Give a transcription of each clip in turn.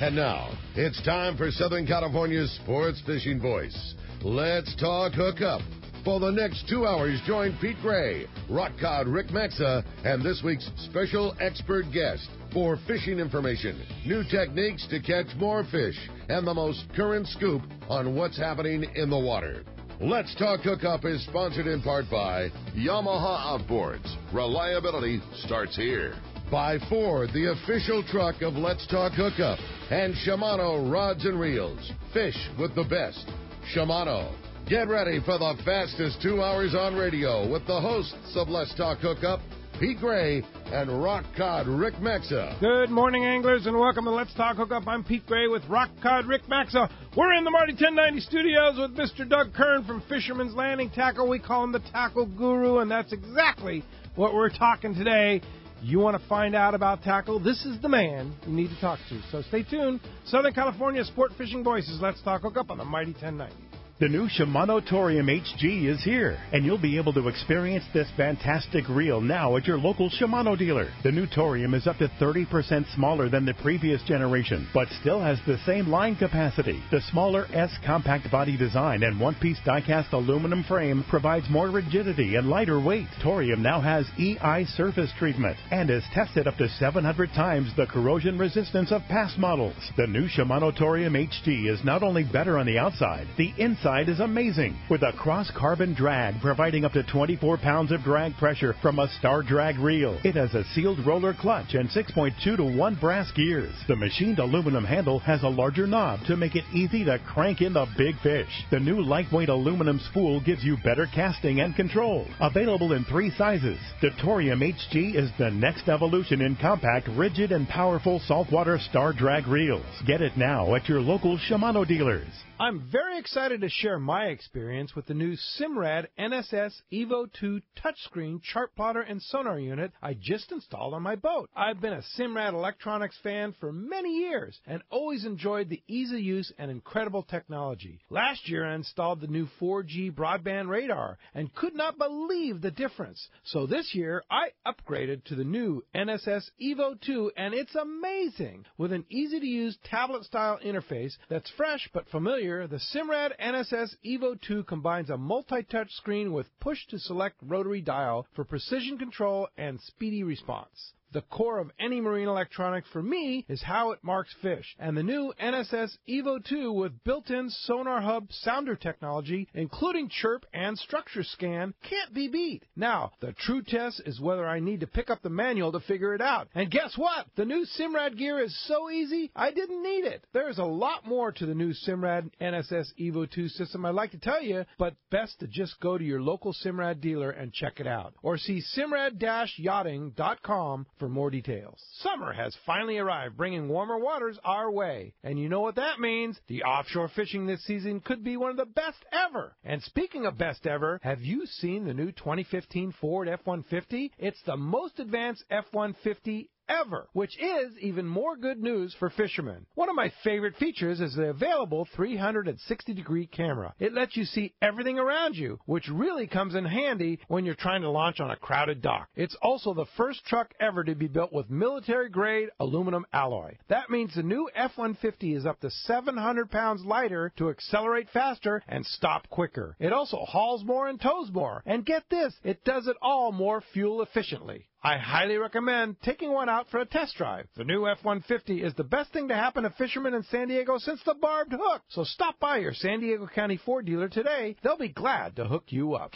And now, it's time for Southern California's sports fishing voice. Let's talk hookup. For the next 2 hours, join Pete Gray, rock cod Rick Maxa, and this week's special expert guest for fishing information, new techniques to catch more fish, and the most current scoop on what's happening in the water. Let's Talk Hookup is sponsored in part by Yamaha Outboards. Reliability starts here. By Ford, the official truck of Let's Talk Hookup. And Shimano Rods and Reels. Fish with the best. Shimano. Get ready for the fastest 2 hours on radio with the hosts of Let's Talk Hookup, Pete Gray and rock cod Rick Maxa. Good morning, anglers, and welcome to Let's Talk Hookup. I'm Pete Gray with rock cod Rick Maxa. We're in the Marty 1090 studios with Mr. Doug Kern from Fisherman's Landing Tackle. We call him the Tackle Guru, and that's exactly what we're talking today. You want to find out about tackle? This is the man you need to talk to. So stay tuned. Southern California Sport Fishing Voices. Let's Talk Hookup on the Mighty 1090. The new Shimano Torium HG is here, and you'll be able to experience this fantastic reel now at your local Shimano dealer. The new Torium is up to 30% smaller than the previous generation, but still has the same line capacity. The smaller S compact body design and one-piece die-cast aluminum frame provides more rigidity and lighter weight. Torium now has EI surface treatment and is tested up to 700 times the corrosion resistance of past models. The new Shimano Torium HG is not only better on the outside, the inside is amazing, with a cross-carbon drag providing up to 24 pounds of drag pressure from a Star Drag reel. It has a sealed roller clutch and 6.2 to 1 brass gears. The machined aluminum handle has a larger knob to make it easy to crank in the big fish. The new lightweight aluminum spool gives you better casting and control. Available in 3 sizes, the Torium HG is the next evolution in compact, rigid, and powerful saltwater Star Drag reels. Get it now at your local Shimano dealers. I'm very excited to share my experience with the new Simrad NSS Evo 2 touchscreen chart plotter and sonar unit I just installed on my boat. I've been a Simrad electronics fan for many years and always enjoyed the ease of use and incredible technology. Last year I installed the new 4G broadband radar and could not believe the difference. So this year I upgraded to the new NSS Evo 2 and it's amazing. With an easy-to-use tablet-style interface that's fresh but familiar, the Simrad NSS Evo 2 combines a multi-touch screen with push-to-select rotary dial for precision control and speedy response. The core of any marine electronics for me is how it marks fish, and the new NSS Evo 2 with built-in Sonar Hub sounder technology, including chirp and structure scan, can't be beat. Now, the true test is whether I need to pick up the manual to figure it out. And guess what? The new Simrad gear is so easy, I didn't need it. There's a lot more to the new Simrad NSS Evo 2 system I'd like to tell you, but best to just go to your local Simrad dealer and check it out. Or see simrad-yachting.com for more details. Summer has finally arrived, bringing warmer waters our way. And you know what that means? The offshore fishing this season could be one of the best ever. And speaking of best ever, have you seen the new 2015 Ford F-150? It's the most advanced F-150 ever, which is even more good news for fishermen. One of my favorite features is the available 360-degree camera. It lets you see everything around you, which really comes in handy when you're trying to launch on a crowded dock. It's also the first truck ever to be built with military-grade aluminum alloy. That means the new F-150 is up to 700 pounds lighter to accelerate faster and stop quicker. It also hauls more and tows more. And get this, it does it all more fuel efficiently. I highly recommend taking one out for a test drive. The new F-150 is the best thing to happen to fishermen in San Diego since the barbed hook. So stop by your San Diego County Ford dealer today. They'll be glad to hook you up.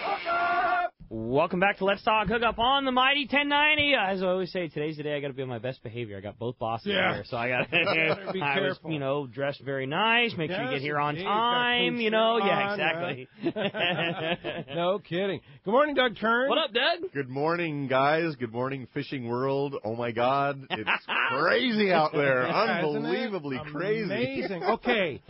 Hook up! Welcome back to Let's Talk Hookup on the Mighty 1090. As I always say, today's the day I got to be on my best behavior. I got both bosses here, so I got to be careful. Dressed very nice. Make sure you get here on time. Yeah, exactly. No kidding. Good morning, Doug Kern. What up, Doug? Good morning, guys. Good morning, fishing world. Oh my God, it's crazy out there. Unbelievably crazy. Amazing. Okay,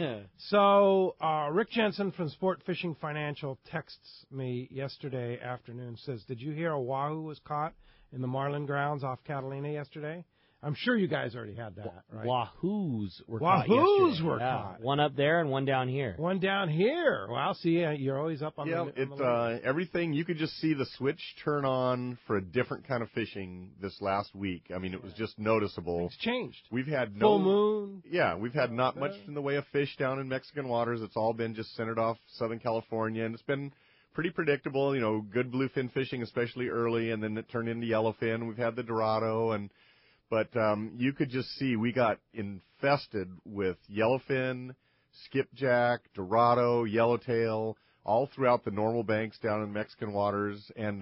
so Rick Jensen from Sport Fishing Financial texts me yesterday afternoon, says, did you hear a wahoo was caught in the marlin grounds off Catalina yesterday? I'm sure you guys already had that, right? Wahoos were caught yesterday. Wahoos were caught. One up there and one down here. One down here. Well, see, you're always up on the everything. You could just see the switch turn on for a different kind of fishing this last week. I mean, it was just noticeable. It's changed. We've had full moon. Yeah, we've had not much in the way of fish down in Mexican waters. It's all been just centered off Southern California, and it's been pretty predictable. You know, good bluefin fishing, especially early, and then it turned into yellowfin. We've had the Dorado, but you could just see we got infested with yellowfin, skipjack, Dorado, yellowtail, all throughout the normal banks down in Mexican waters. And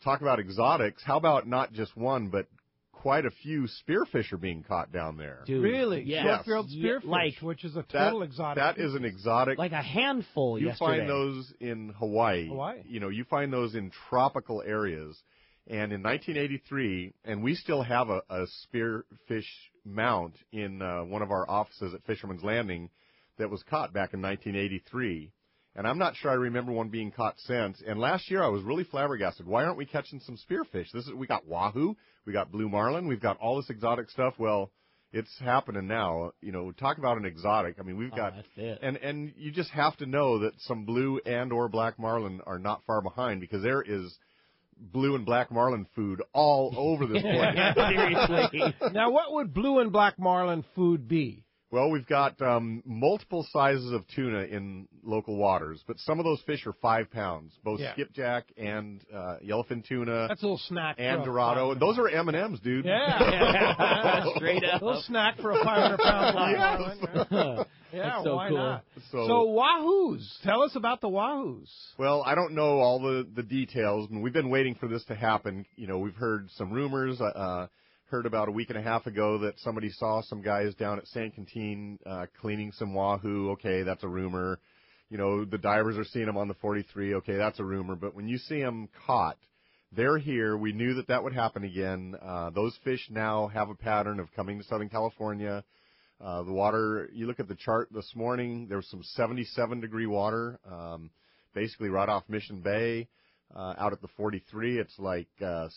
talk about exotics. How about not just one, but quite a few spearfish are being caught down there. Dude, really? Yes. Short-billed spearfish, which is a total exotic. That is an exotic. Like a handful You yesterday. find those in Hawaii. You know, you find those in tropical areas. And in 1983, and we still have a spearfish mount in one of our offices at Fisherman's Landing that was caught back in 1983. And I'm not sure I remember one being caught since. And last year I was really flabbergasted. Why aren't we catching some spearfish? We got wahoo, we got blue marlin, we've got all this exotic stuff. Well, it's happening now. You know, talk about an exotic. I mean, we've got, that's it. And you just have to know that some blue and or black marlin are not far behind, because there is blue and black marlin food all over this place. Seriously. Now, what would blue and black marlin food be? Well, we've got multiple sizes of tuna in local waters, but some of those fish are 5 pounds, both skipjack and yellowfin tuna. That's a little snack. And Dorado. And those are M&Ms, dude. Yeah. Straight up. A little snack for a 500-pound marlin. Yeah, that's so why cool. not? So wahoos. Tell us about the wahoos. Well, I don't know all the details. I mean, we've been waiting for this to happen. You know, we've heard some rumors. Heard about a week and a half ago that somebody saw some guys down at San Quintin cleaning some wahoo. Okay, that's a rumor. You know, the divers are seeing them on the 43. Okay, that's a rumor. But when you see them caught, they're here. We knew that would happen again. Those fish now have a pattern of coming to Southern California. The water, you look at the chart this morning, there was some 77-degree water, basically right off Mission Bay. Out at the 43, it's like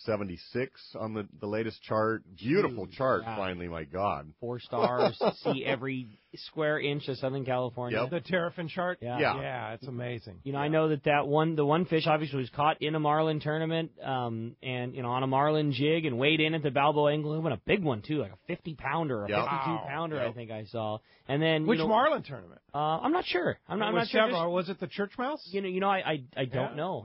76 on the latest chart. Beautiful chart, finally, my God. 4 stars, see every square inch of Southern California. The Terrafin chart? Yeah, it's amazing. You know, I know the one fish obviously was caught in a marlin tournament, and, you know, on a marlin jig and weighed in at the Balboa Angle. A big one, too, like a 50-pounder, a 52-pounder, I think I saw. And then, which marlin tournament? I'm not sure. I'm not sure. Was it the church mouse? You know, I don't know.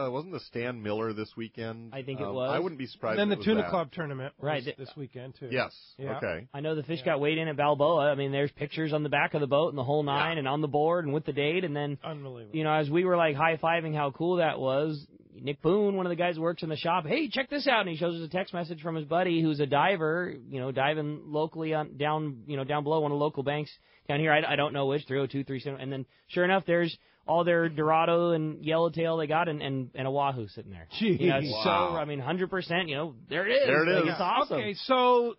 Wasn't the Stan Miller this weekend? I think it was. I wouldn't be surprised. And then if the it was Tuna that. Club tournament was this weekend, too. Yes. Yeah. Okay. I know the fish got weighed in at Balboa. I mean, there's pictures on the back of the boat and the whole nine and on the board and with the date. And then, unbelievable. You know, as we were like high-fiving how cool that was, Nick Boone, one of the guys who works in the shop, hey, check this out. And he shows us a text message from his buddy who's a diver, you know, diving locally down below one of the local banks down here. I don't know which, 302, 37. And then sure enough, there's all their Dorado and yellowtail they got and a wahoo sitting there. Jeez. You know, so, I mean, 100%, you know, there it is. There it is. Like, it's awesome. Okay, so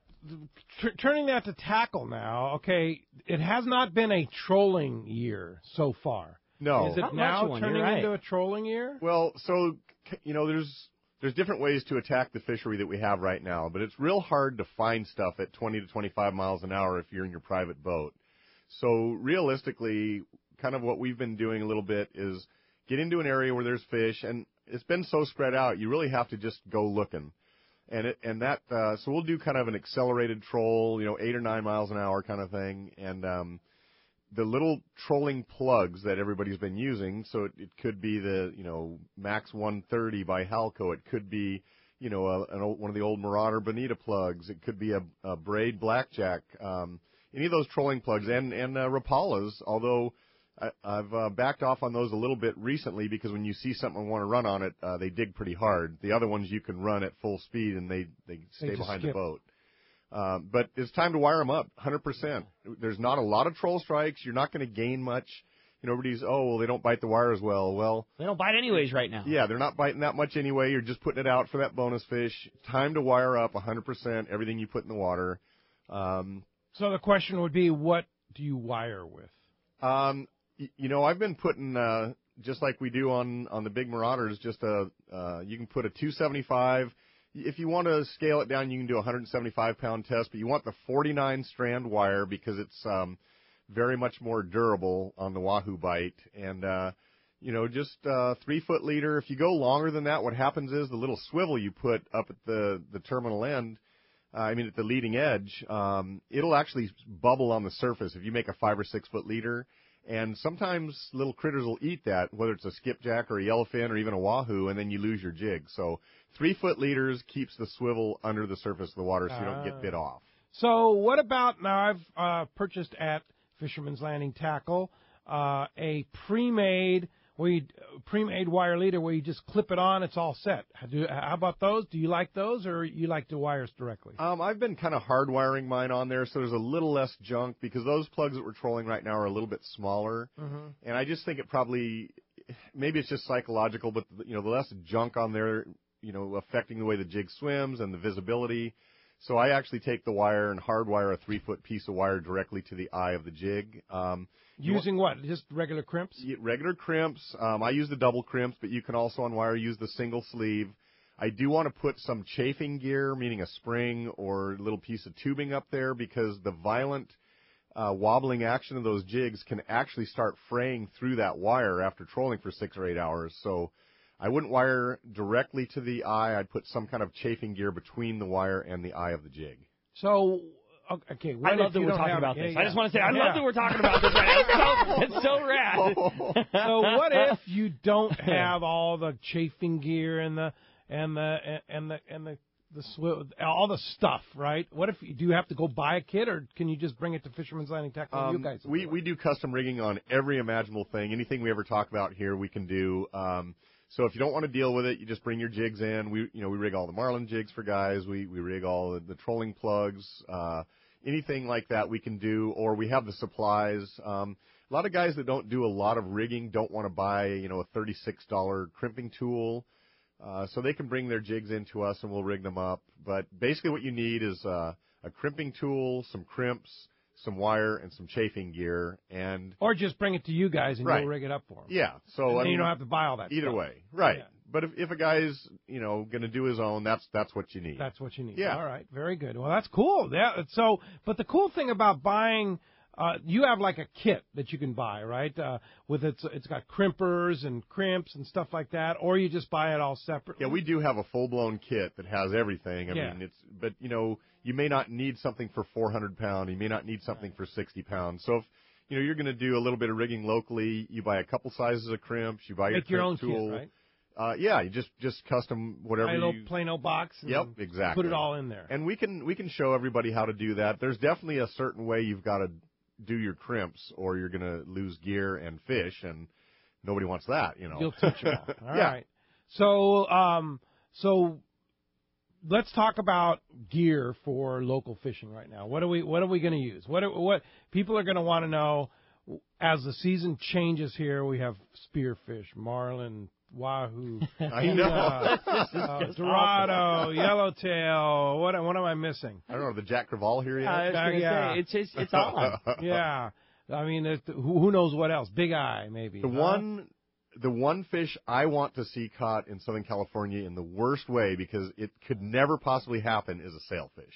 turning that to tackle now, okay, it has not been a trolling year so far. No. Is it Not now much one, turning you're right. into a trolling year? Well, so, you know, there's different ways to attack the fishery that we have right now, but it's real hard to find stuff at 20 to 25 miles an hour if you're in your private boat. So realistically, kind of what we've been doing a little bit is get into an area where there's fish, and it's been so spread out, you really have to just go looking. So we'll do kind of an accelerated troll, you know, 8 or 9 miles an hour kind of thing, and the little trolling plugs that everybody's been using. So it could be the, you know, Max 130 by Halco. It could be, you know, one of the old Marauder Bonita plugs. It could be a braid blackjack. Any of those trolling plugs and Rapalas, although I've backed off on those a little bit recently because when you see something and want to run on it, they dig pretty hard. The other ones you can run at full speed and they stay behind the boat. But it's time to wire them up, 100%. There's not a lot of troll strikes. You're not going to gain much. You know, everybody's, they don't bite the wire as well. Well, they don't bite anyways right now. Yeah, they're not biting that much anyway. You're just putting it out for that bonus fish. Time to wire up 100% everything you put in the water. So the question would be, what do you wire with? You know, I've been putting, just like we do on the big Marauders, just you can put a 275 if you want to scale it down, you can do a 175-pound test, but you want the 49-strand wire because it's very much more durable on the wahoo bite. And, just 3-foot leader. If you go longer than that, what happens is the little swivel you put up at the terminal end, at the leading edge, it'll actually bubble on the surface if you make a 5 or 6 foot leader. And sometimes little critters will eat that, whether it's a skipjack or a yellowfin or even a wahoo, and then you lose your jig. So 3-foot leaders keeps the swivel under the surface of the water so you don't get bit off. So what about, now I've purchased at Fisherman's Landing Tackle a pre-made wire leader where you just clip it on, it's all set. How about those? Do you like those, or you like the wires directly? I've been kind of hardwiring mine on there, so there's a little less junk because those plugs that we're trolling right now are a little bit smaller. Mm-hmm. And I just think maybe it's just psychological, but the less junk on there, affecting the way the jig swims and the visibility. So I actually take the wire and hardwire a 3-foot piece of wire directly to the eye of the jig. Using what? Just regular crimps? Regular crimps. I use the double crimps, but you can also on wire use the single sleeve. I do want to put some chafing gear, meaning a spring or a little piece of tubing up there, because the violent wobbling action of those jigs can actually start fraying through that wire after trolling for 6 or 8 hours. So I wouldn't wire directly to the eye. I'd put some kind of chafing gear between the wire and the eye of the jig. So, okay. I love that we're talking about this. I just want to say, I love that we're talking about this right now. It's so rad. So what if you don't have all the chafing gear and the all the stuff, right? What if do you have to go buy a kit, or can you just bring it to Fisherman's Landing Tackle? You guys, we do custom rigging on every imaginable thing. Anything we ever talk about here, we can do. So if you don't want to deal with it, you just bring your jigs in. We rig all the marlin jigs for guys. We rig all the trolling plugs. Anything like that we can do, or we have the supplies. A lot of guys that don't do a lot of rigging don't want to buy, a $36 crimping tool. So they can bring their jigs into us and we'll rig them up. But basically what you need is a crimping tool, some crimps, some wire, and some chafing gear. Or just bring it to you guys and you'll rig it up for them. Yeah. So you don't have to buy all that either stuff. way. Right. Yeah. But if a guy's, going to do his own, that's what you need. That's what you need. Yeah. All right. Very good. Well, that's cool. Yeah. So, but the cool thing about buying, you have like a kit that you can buy, right? With it's got crimpers and crimps and stuff like that, or you just buy it all separately. Yeah, we do have a full-blown kit that has everything. I mean, but you may not need something for 400 pound. You may not need something for 60 pounds. So if you're going to do a little bit of rigging locally, you buy a couple sizes of crimps. You buy your own tool. Kit, right? You just custom whatever. A little Plano box. And yep, exactly. Put it all in there. And we can show everybody how to do that. There's definitely a certain way you've got to do your crimps, or you're going to lose gear and fish, and nobody wants that. You'll teach them all. All yeah. right. So let's talk about gear for local fishing right now. What are we going to use? What people are going to want to know as the season changes here? We have spearfish, marlin, wahoo, I know. dorado, yellowtail. What am I missing? I don't know. The Jack Crevalle here yet? I was going to say, it's on. Yeah. I mean, who knows what else? Big eye, maybe. The one fish I want to see caught in Southern California in the worst way, because it could never possibly happen, is a sailfish.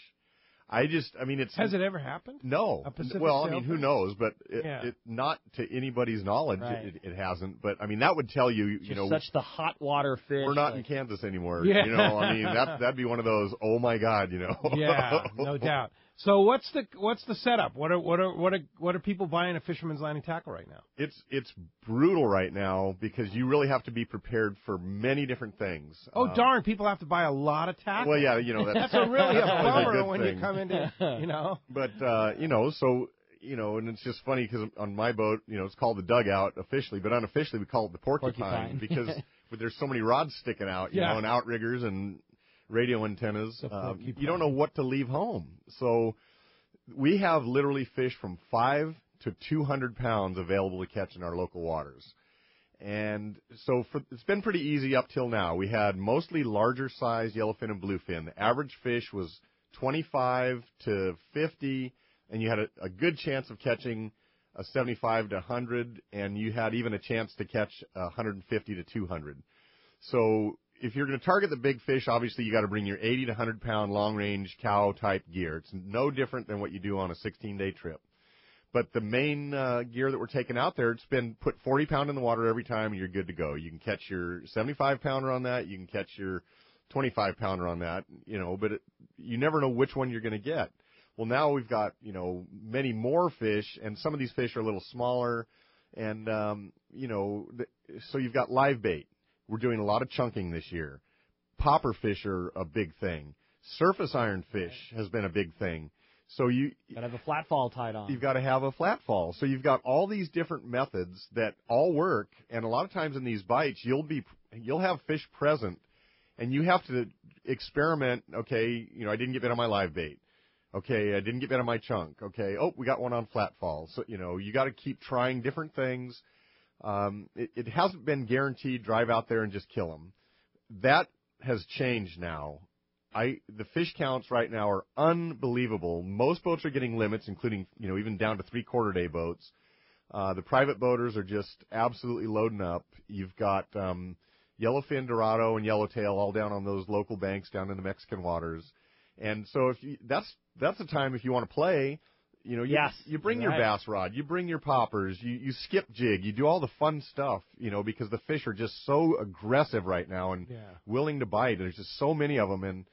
Has it ever happened? No. A Pacific well, sailfish? who knows? But it not to anybody's knowledge, right. it hasn't. But that would tell you, such the hot water fish. We're not in Kansas anymore. Yeah. That'd be one of those. Oh my God, Yeah, no doubt. So what's the setup? What are people buying at Fisherman's Landing Tackle right now? It's brutal right now, because you really have to be prepared for many different things. Oh darn! People have to buy a lot of tackle. Well, yeah, that's really a bummer when thing. you come into But and it's just funny because on my boat, it's called the dugout officially, but unofficially we call it the porcupine. Because there's so many rods sticking out, and outriggers and radio antennas. You don't know what to leave home. So we have literally fish from 5 to 200 pounds available to catch in our local waters. And so it's been pretty easy up till now. We had mostly larger size yellowfin and bluefin. The average fish was 25 to 50, and you had a good chance of catching a 75 to 100, and you had even a chance to catch 150 to 200. So if you're going to target the big fish, obviously you got to bring your 80 to 100 pound long range cow type gear. It's no different than what you do on a 16-day trip. But the main gear that we're taking out there, it's been put 40 pound in the water every time, and you're good to go. You can catch your 75 pounder on that. You can catch your 25 pounder on that. But you never know which one you're going to get. Well, now we've got many more fish, and some of these fish are a little smaller, and so you've got live bait. We're doing a lot of chunking this year. Popper fish are a big thing. Surface iron fish has been a big thing. So you gotta have a flat fall tied on. You've got to have a flat fall. So you've got all these different methods that all work, and a lot of times in these bites you'll have fish present, and you have to experiment. Okay, I didn't get bit on my live bait. Okay, I didn't get bit on my chunk. Okay, we got one on flat fall. So you got to keep trying different things. It hasn't been guaranteed drive out there and just kill them. That has changed now. The fish counts right now are unbelievable. Most boats are getting limits, including even down to 3/4 day boats. The private boaters are just absolutely loading up. You've got yellowfin, dorado, and yellowtail all down on those local banks down in the Mexican waters. And so that's the time if you want to play. You bring your bass rod, you bring your poppers, you skip jig, you do all the fun stuff, because the fish are just so aggressive right now and willing to bite. There's just so many of them, and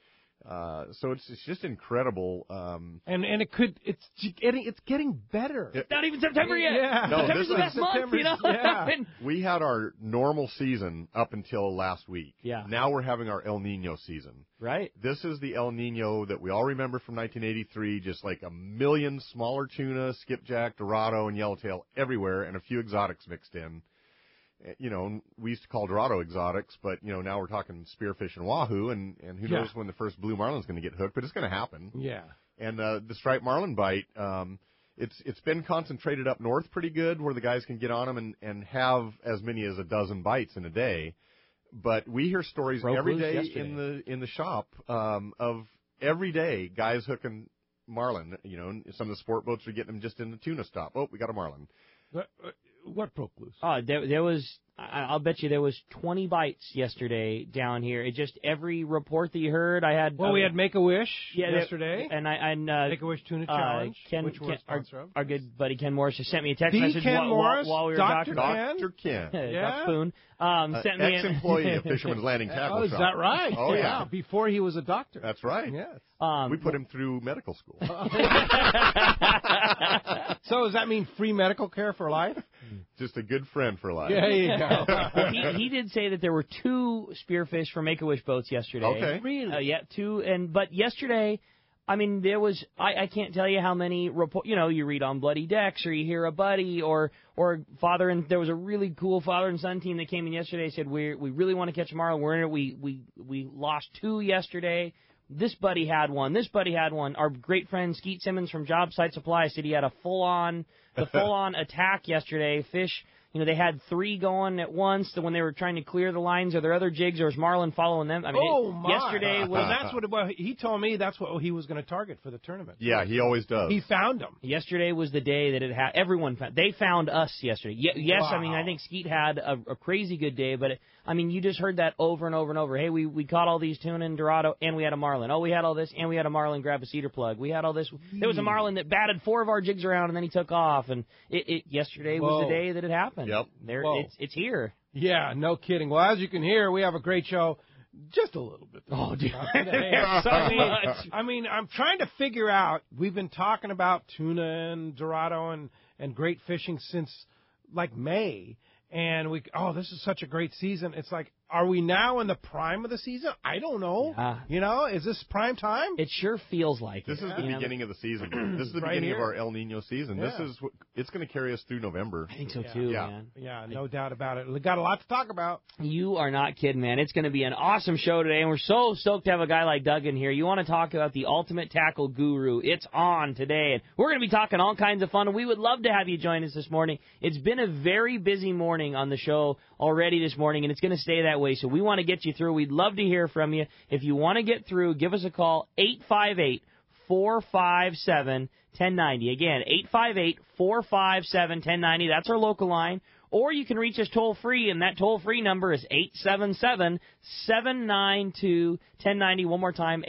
so it's just incredible. And it's getting better. It's not even September yet. Yeah. No, September's the best month, Yeah. We had our normal season up until last week. Yeah. Now we're having our El Nino season. Right. This is the El Nino that we all remember from 1983, just like a million smaller tuna, skipjack, dorado, and yellowtail everywhere, and a few exotics mixed in. We used to call dorado exotics, but, now we're talking spearfish and wahoo, and who knows when the first blue marlin's going to get hooked, but it's going to happen. Yeah. And the striped marlin bite, it's been concentrated up north pretty good, where the guys can get on them and have as many as a dozen bites in a day. But we hear stories every day in the shop of every day guys hooking marlin. Some of the sport boats are getting them just in the tuna stop. Oh, we got a marlin. What broke loose? There was, I'll bet you there was 20 bites yesterday down here. It just, every report that you heard, I had... Well, we had Make-A-Wish yesterday. And Make-A-Wish Tuna Challenge, which we're sponsor of. Our good buddy Ken Morris just sent me a text message while we were Dr. talking. Dr. Ken. Dr. Spoon. Sent me ex-employee of Fisherman's Landing Tackle Shop. Is that right? Oh, yeah. Before he was a doctor. That's right. Yes. We put him through medical school. So does that mean free medical care for life? Just a good friend for life. There you go. Well, he did say that there were 2 spearfish for Make-A-Wish boats yesterday. Okay. Really? Yeah, 2. But yesterday, I mean, there was, I can't tell you how many reports, you read on Bloody Decks, or you hear a buddy, or there was a really cool father and son team that came in yesterday and said, we really want to catch a marlin. We're in it. We lost 2 yesterday. This buddy had one. Our great friend Skeet Simmons from Job Site Supply said he had a full-on attack yesterday. Fish, they had 3 going at once. When they were trying to clear the lines of their other jigs, there was marlin following them. I mean, yesterday was... that's what he told me. That's what he was going to target for the tournament. Yeah, he always does. He found them. Yesterday was the day that it had. Everyone found. They found us yesterday. Yes, wow. I mean, I think Skeet had a crazy good day, but you just heard that over and over and over. Hey, we caught all these tuna and dorado, and we had a marlin. Oh, we had all this, and we had a marlin grab a cedar plug. We had all this. There was a marlin that batted 4 of our jigs around, and then he took off. And yesterday was the day that it happened. Yep. It's here. Yeah, no kidding. Well, as you can hear, we have a great show. Just a little bit. Oh, dude. I mean, I'm trying to figure out. We've been talking about tuna and dorado and great fishing since like May. And this is such a great season. It's like, are we now in the prime of the season? I don't know. Yeah. Is this prime time? It sure feels like this it. Is the beginning of the season. This is the beginning of our El Nino season. Yeah. It's going to carry us through November. I think so too, man. Yeah, no doubt about it. We got a lot to talk about. You are not kidding, man. It's going to be an awesome show today, and we're so stoked to have a guy like Doug in here. You want to talk about the ultimate tackle guru? It's on today, and we're going to be talking all kinds of fun, and we would love to have you join us this morning. It's been a very busy morning on the show already this morning, and it's going to stay that way, so we want to get you through. We'd love to hear from you. If you want to get through, give us a call, 858-457-1090. Again, 858-457-1090. That's our local line. or you can reach us toll-free, and that toll-free number is 877-792-1090. One more time,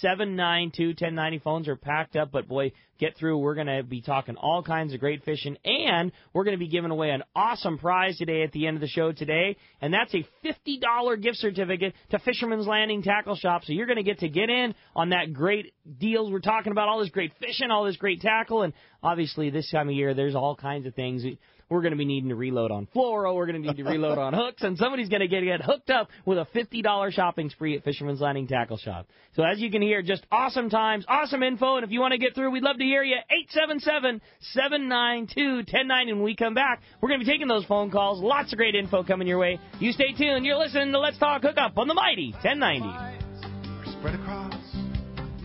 877-792-1090. Phones are packed up, but boy, get through. We're going to be talking all kinds of great fishing, and we're going to be giving away an awesome prize today at the end of the show today, and that's a $50 gift certificate to Fisherman's Landing Tackle Shop. So you're going to get in on that great deals. We're talking about all this great fishing, all this great tackle, and obviously this time of year there's all kinds of things. We're going to be needing to reload on fluoro. We're going to need to reload on hooks, and somebody's going to get hooked up with a $50 shopping spree at Fisherman's Landing Tackle Shop. So as you can hear, just awesome times, awesome info, and if you want to get through, we'd love to hear you. 877-792-1090. And when we come back, we're going to be taking those phone calls. Lots of great info coming your way. You stay tuned. You're listening to Let's Talk Hookup on the Mighty 1090. Spread across.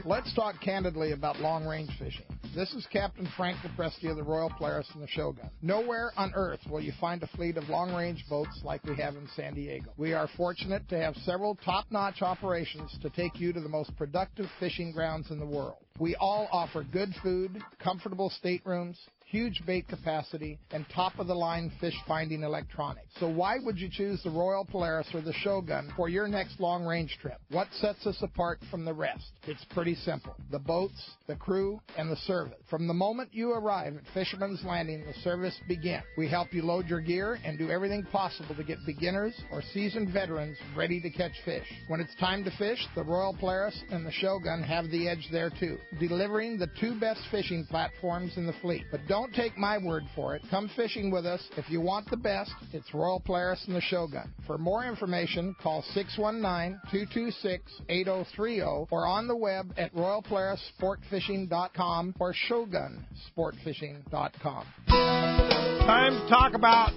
Let's talk candidly about long-range fishing. This is Captain Frank DePresti of the Royal Polaris and the Shogun. Nowhere on Earth will you find a fleet of long-range boats like we have in San Diego. We are fortunate to have several top-notch operations to take you to the most productive fishing grounds in the world. We all offer good food, comfortable staterooms, huge bait capacity, and top-of-the-line fish-finding electronics. So why would you choose the Royal Polaris or the Shogun for your next long-range trip? What sets us apart from the rest? It's pretty simple. The boats, the crew, and the service. From the moment you arrive at Fisherman's Landing, the service begins. We help you load your gear and do everything possible to get beginners or seasoned veterans ready to catch fish. When it's time to fish, the Royal Polaris and the Shogun have the edge there too, delivering the two best fishing platforms in the fleet. But don't take my word for it. Come fishing with us. If you want the best, it's Royal Polaris and the Shogun. For more information, call 619-226-8030 or on the web at royalpolarissportfishing.com or shogunsportfishing.com. Time to talk about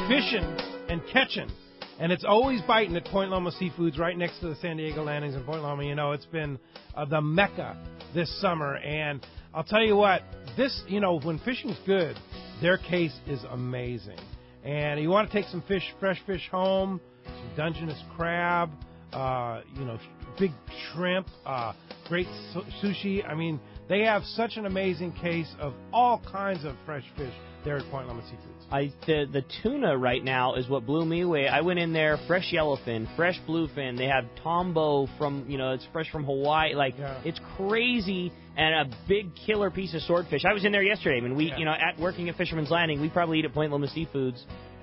fishing and catching. And it's always biting at Point Loma Seafoods right next to the San Diego Landings in Point Loma. You know, it's been the mecca this summer. And I'll tell you what, this, you know, when fishing's good, their case is amazing. And you want to take some fish, fresh fish home, some Dungeness crab, you know, big shrimp, great sushi. I mean, they have such an amazing case of all kinds of fresh fish there at Point Loma Seafoods. The tuna right now is what blew me away. I went in there, fresh yellowfin, fresh bluefin. They have tombo from, you know, it's fresh from Hawaii. Like, It's crazy, and a big killer piece of swordfish. I was in there yesterday. I mean, you know, working at Fisherman's Landing, we probably eat at Point Loma Seafoods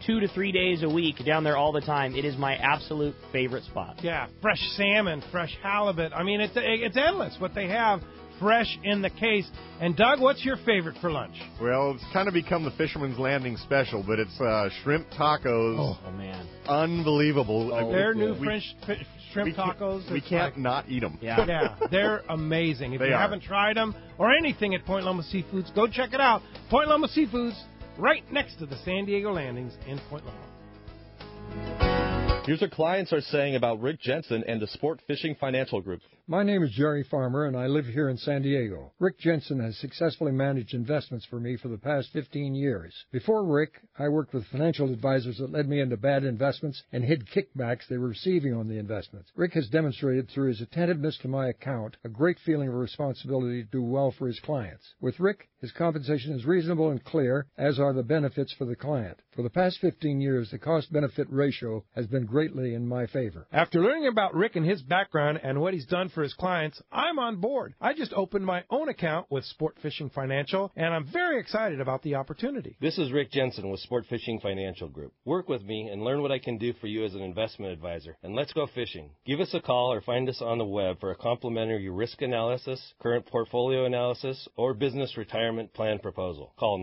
2 to 3 days a week down there all the time. It is my absolute favorite spot. Yeah, fresh salmon, fresh halibut. I mean, it's endless what they have fresh in the case. And Doug, what's your favorite for lunch? Well, it's kind of become the Fisherman's Landing special, but it's shrimp tacos. Oh man, unbelievable! Their new shrimp tacos. We can't not eat them. Yeah, they're amazing. If you haven't tried them or anything at Point Loma Seafoods, go check it out. Point Loma Seafoods, right next to the San Diego Landings in Point Loma. Here's what clients are saying about Rick Jensen and the Sport Fishing Financial Group. My name is Jerry Farmer, and I live here in San Diego. Rick Jensen has successfully managed investments for me for the past 15 years. Before Rick, I worked with financial advisors that led me into bad investments and hid kickbacks they were receiving on the investments. Rick has demonstrated through his attentiveness to my account a great feeling of responsibility to do well for his clients. With Rick, his compensation is reasonable and clear, as are the benefits for the client. For the past 15 years, the cost-benefit ratio has been greatly in my favor. After learning about Rick and his background and what he's done for his clients, I'm on board. I just opened my own account with Sport Fishing Financial, and I'm very excited about the opportunity. This is Rick Jensen with Sport Fishing Financial Group. Work with me and learn what I can do for you as an investment advisor, and let's go fishing. Give us a call or find us on the web for a complimentary risk analysis, current portfolio analysis, or business retirement plan proposal. Call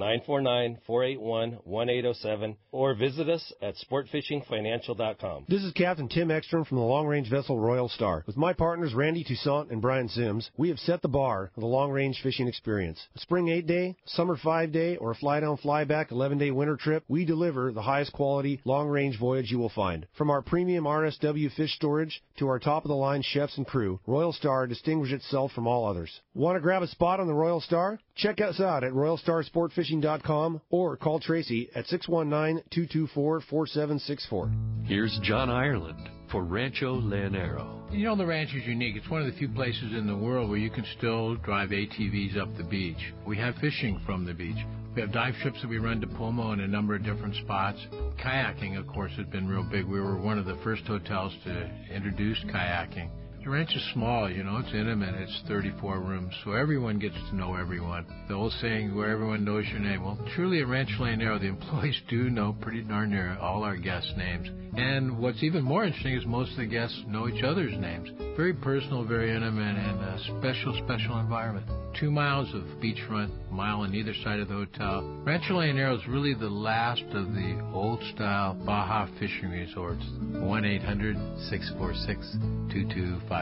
949-481-1807 or visit us at sportfishingfinancial.com. This is Captain Tim Ekstrom from the long-range vessel Royal Star. With my partners Randy Toussaint and Brian Sims, we have set the bar for the long-range fishing experience. A spring 8-day, summer 5-day, or a fly-down, fly-back 11-day winter trip, we deliver the highest quality long-range voyage you will find. From our premium RSW fish storage to our top-of-the-line chefs and crew, Royal Star distinguishes itself from all others. Want to grab a spot on the Royal Star? Check us out at RoyalStarSportFishing.com or call Tracy at 619-224-4764. Here's John Ireland for Rancho Leonero. You know, the ranch is unique. It's one of the few places in the world where you can still drive ATVs up the beach. We have fishing from the beach. We have dive trips that we run to Pomo in a number of different spots. Kayaking, of course, has been real big. We were one of the first hotels to introduce kayaking. The ranch is small, it's intimate. It's 34 rooms, so everyone gets to know everyone. The old saying, where everyone knows your name. Well, truly at Rancho Leonero, the employees do know pretty darn near all our guests' names. And what's even more interesting is most of the guests know each other's names. Very personal, very intimate, and a special, special environment. 2 miles of beachfront, a mile on either side of the hotel. Rancho Leonero is really the last of the old-style Baja fishing resorts. 1-800-646-2252.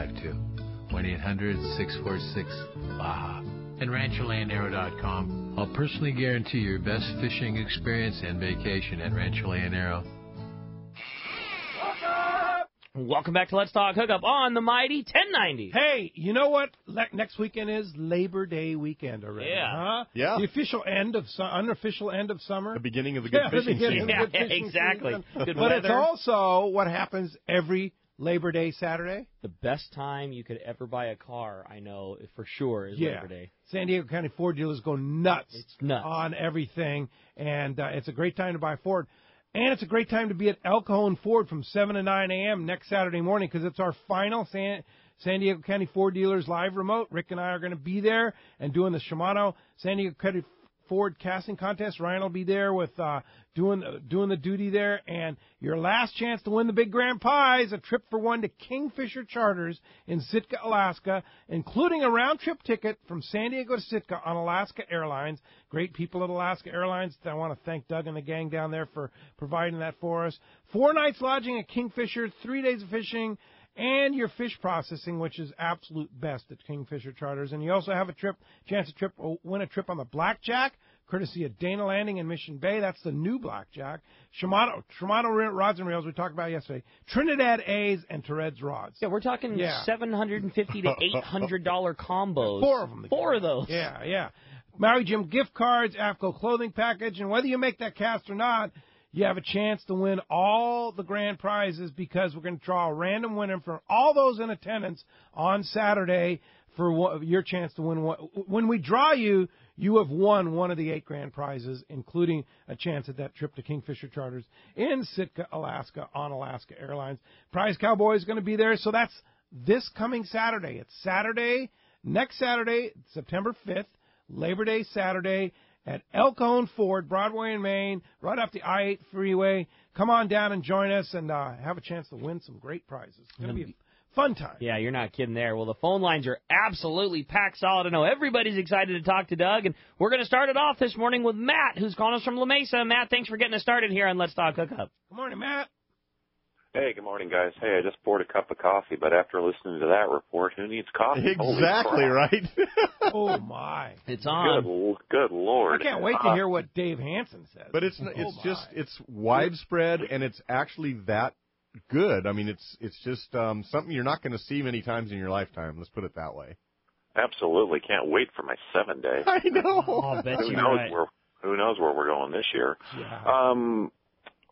1-800-646-BAJA. And RanchoLeonero.com. I'll personally guarantee your best fishing experience and vacation at Rancho Leonero. Welcome back to Let's Talk Hookup on the Mighty 1090. Hey, you know what? Next weekend is Labor Day weekend already. Yeah. Huh? Yeah. The official unofficial end of summer. The beginning of the good fishing season. Yeah, exactly. Good but weather. it's also what happens every Labor Day Saturday. The best time you could ever buy a car, I know for sure, is Labor Day. San Diego County Ford dealers go nuts. It's nuts on everything, and it's a great time to buy Ford. And it's a great time to be at El Cajon Ford from 7 to 9 a.m. next Saturday morning because it's our final San Diego County Ford Dealers live remote. Rick and I are going to be there and doing the Shimano San Diego County Ford casting contest. Ryan will be there with doing the duty there. And your last chance to win the big grand prize, a trip for one to Kingfisher Charters in Sitka, Alaska, including a round-trip ticket from San Diego to Sitka on Alaska Airlines. Great people at Alaska Airlines. I want to thank Doug and the gang down there for providing that for us. 4 nights lodging at Kingfisher, 3 days of fishing, and your fish processing, which is absolute best at Kingfisher Charters. And you also have chance to win a trip on the Blackjack, courtesy of Dana Landing in Mission Bay. That's the new Blackjack. Shimano rods and reels we talked about yesterday. Trinidad A's and Tourette's rods. Yeah, we're talking $750 to $800 combos. 4 of them. 4 of those. Yeah. Maui Jim gift cards, AFCO clothing package, and whether you make that cast or not, you have a chance to win all the grand prizes because we're going to draw a random winner from all those in attendance on Saturday for your chance to win one. When we draw you, you have won one of the 8 grand prizes, including a chance at that trip to Kingfisher Charters in Sitka, Alaska, on Alaska Airlines. Prize Cowboy is going to be there, so that's this coming Saturday. It's next Saturday, September 5th, Labor Day Saturday, at El Cajon Ford, Broadway and Main, right off the I-8 freeway. Come on down and join us and have a chance to win some great prizes. It's going to be a fun time. Yeah, you're not kidding there. Well, the phone lines are absolutely packed solid. I know everybody's excited to talk to Doug, and we're going to start it off this morning with Matt, who's calling us from La Mesa. Matt, thanks for getting us started here on Let's Talk Hookup. Good morning, Matt. Hey, good morning, guys. Hey, I just poured a cup of coffee, but after listening to that report, who needs coffee? Exactly right. Oh, my. It's on. Good Lord. I can't wait to hear what Dave Hansen says. But it's widespread, and it's actually that good. I mean, it's just something you're not going to see many times in your lifetime. Let's put it that way. Absolutely. Can't wait for my 7-day. I know. Oh, I bet you're right. Who knows where we're going this year. Yeah.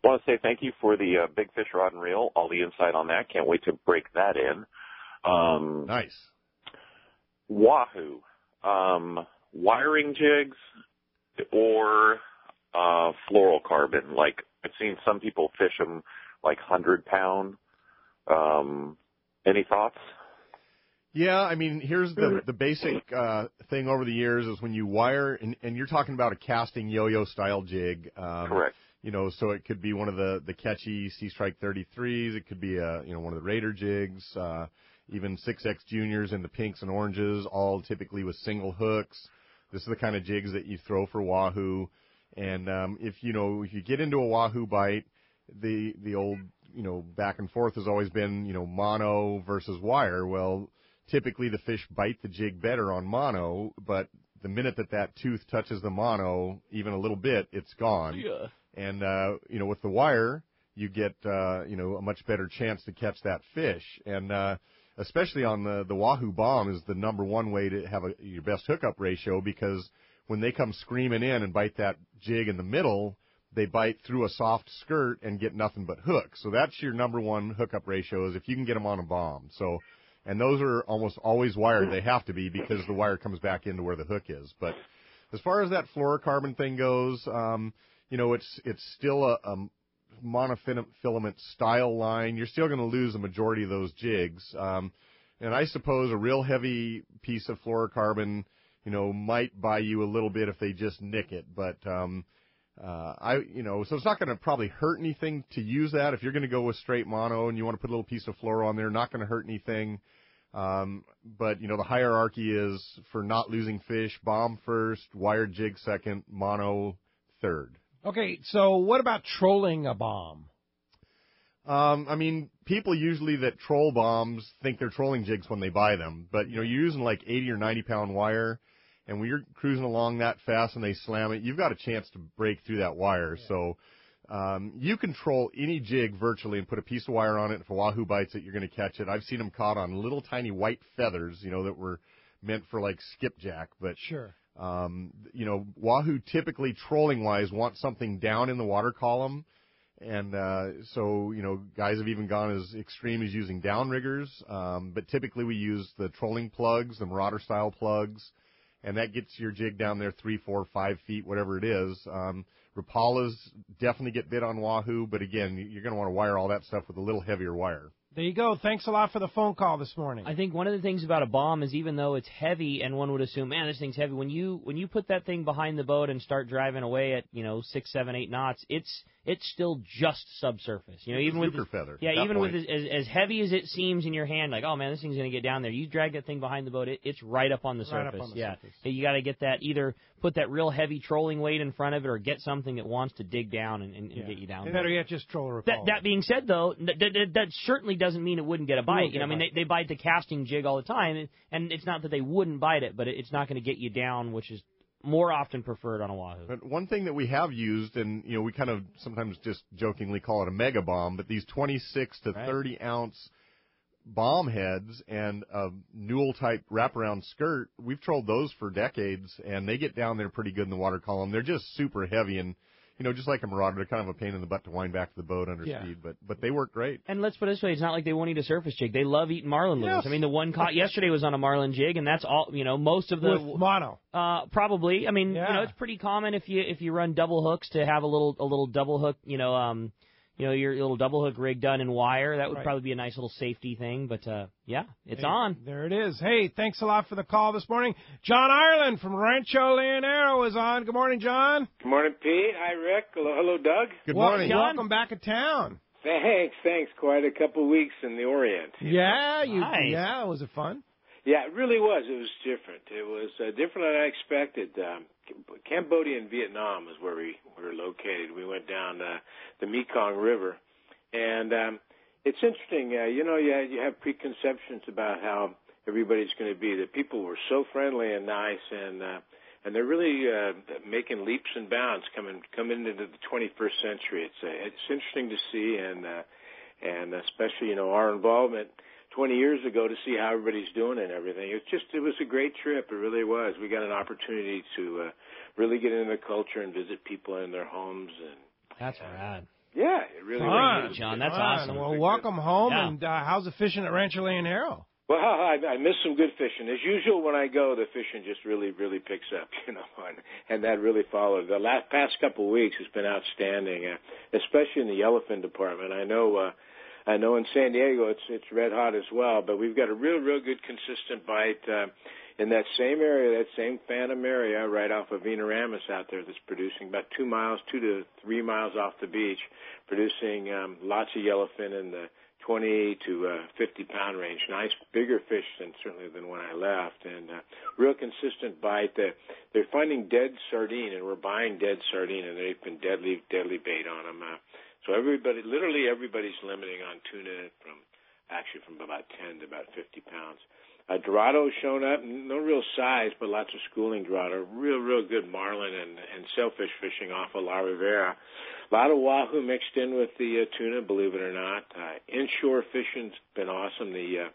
I want to say thank you for the big fish rod and reel, all the insight on that. Can't wait to break that in. Nice. Wahoo. Wiring jigs or fluorocarbon. Like, I've seen some people fish them like 100-pound. Any thoughts? Yeah, I mean, here's the basic thing over the years is when you wire, and you're talking about a casting yo-yo style jig. Correct. So it could be one of the catchy Sea Strike 33s. It could be one of the Raider jigs, even 6X Juniors in the pinks and oranges, all typically with single hooks. This is the kind of jigs that you throw for wahoo. And if you get into a wahoo bite, the old back and forth has always been mono versus wire. Well, typically the fish bite the jig better on mono, but the minute that tooth touches the mono, even a little bit, it's gone. Yeah. And, with the wire, you get, a much better chance to catch that fish. And, especially on the wahoo bomb is the number one way to have your best hookup ratio, because when they come screaming in and bite that jig in the middle, they bite through a soft skirt and get nothing but hooks. So that's your number one hookup ratio, is if you can get them on a bomb. So, and those are almost always wired. They have to be, because the wire comes back into where the hook is. But As far as that fluorocarbon thing goes, it's still a monofilament style line. You're still going to lose a majority of those jigs. And I suppose a real heavy piece of fluorocarbon, might buy you a little bit if they just nick it. But, so it's not going to probably hurt anything to use that. If you're going to go with straight mono and you want to put a little piece of fluoro on there, not going to hurt anything. But, the hierarchy is for not losing fish, bomb first, wired jig second, mono third. Okay, so what about trolling a bomb? People usually that troll bombs think they're trolling jigs when they buy them. But, you're using like 80 or 90-pound wire, and when you're cruising along that fast and they slam it, you've got a chance to break through that wire. Yeah. So you can troll any jig virtually and put a piece of wire on it. If a wahoo bites it, you're going to catch it. I've seen them caught on little tiny white feathers, that were meant for like skipjack. But sure. Wahoo typically trolling-wise want something down in the water column. And so, guys have even gone as extreme as using downriggers. But typically we use the trolling plugs, the Marauder-style plugs, and that gets your jig down there 3, 4, 5 feet, whatever it is. Rapalas definitely get bit on wahoo, but again, you're going to want to wire all that stuff with a little heavier wire. There you go. Thanks a lot for the phone call this morning. I think one of the things about a bomb is even though it's heavy and one would assume, man, this thing's heavy, when you put that thing behind the boat and start driving away at, 6, 7, 8 knots, it's still just subsurface. Even with feather. Yeah, even with as heavy as it seems in your hand, like, oh man, this thing's going to get down there. You drag that thing behind the boat, it's right up on the surface. Up on the surface. You got to get that, either put that real heavy trolling weight in front of it or get something that wants to dig down and get you down. Better yet, just troll a Rapala. That being said, though, that certainly doesn't mean it wouldn't get a bite. They bite the casting jig all the time, and it's not that they wouldn't bite it, but it's not going to get you down, which is more often preferred on a wahoo. But one thing that we have used, and we kind of sometimes just jokingly call it a mega bomb, but these 26 to 30 ounce bomb heads and a newel type wraparound skirt, we've trolled those for decades, and they get down there pretty good in the water column. They're just super heavy, and just like a Marauder, they're kind of a pain in the butt to wind back to the boat under speed, but they work great. And let's put it this way, it's not like they won't eat a surface jig. They love eating marlin lures. Yes. The one caught yesterday was on a marlin jig, and that's all, most of the... With mono. Probably. It's pretty common if you run double hooks to have a little double hook, your little double hook rig done in wire. That would probably be a nice little safety thing. But, it's on. There it is. Hey, thanks a lot for the call this morning. John Ireland from Rancho Leonero is on. Good morning, John. Good morning, Pete. Hi, Rick. Hello, Doug. Good morning. Welcome back to town. Thanks. Quite a couple of weeks in the Orient. Yeah, nice. Yeah, was it fun? Yeah, it really was. It was different. It was different than I expected. Cambodia and Vietnam is where we were located. We went down the Mekong River, and it's interesting. You have preconceptions about how everybody's going to be. The people were so friendly and nice, and they're really making leaps and bounds coming into the 21st century. It's interesting to see, and especially our involvement 20 years ago to see how everybody's doing and everything. It was a great trip. It really was. We got an opportunity to really get into the culture and visit people in their homes. And that's rad. Yeah, it really was. John, that's awesome. Well, welcome home. Yeah. And how's the fishing at Rancho Leonero? Well, I miss some good fishing. As usual, when I go, the fishing just really picks up, and that really followed. The past couple of weeks has been outstanding, especially in the yellowfin department. I know in San Diego it's red hot as well, but we've got a real good consistent bite in that same area, that same Phantom area right off of Veneramis out there that's producing about 2 to 3 miles off the beach, producing lots of yellowfin in the 20 to 50-pound range. Nice, bigger fish certainly than when I left, and real consistent bite. They're finding dead sardine, and we're buying dead sardine, and they've been deadly bait on them. So literally everybody's limiting on tuna from about 10 to about 50 pounds. Dorado's shown up, no real size, but lots of schooling Dorado. Real good marlin and sailfish fishing off of La Rivera. A lot of wahoo mixed in with the tuna, believe it or not. Inshore fishing's been awesome. A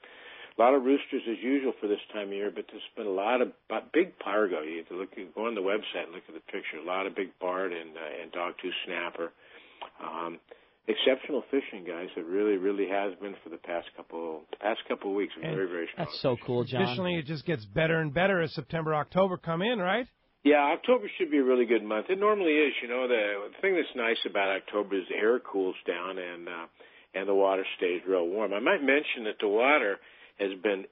lot of roosters as usual for this time of year, but there's been a lot of big pargo. You have to go on the website and look at the picture. A lot of big barred and dogtooth snapper. Exceptional fishing, guys. It really has been for the past couple of weeks. Very strong. That's so cool, John. Additionally, it just gets better and better as September, October come in, right? Yeah, October should be a really good month. It normally is. The thing that's nice about October is the air cools down and the water stays real warm. I might mention that the water has been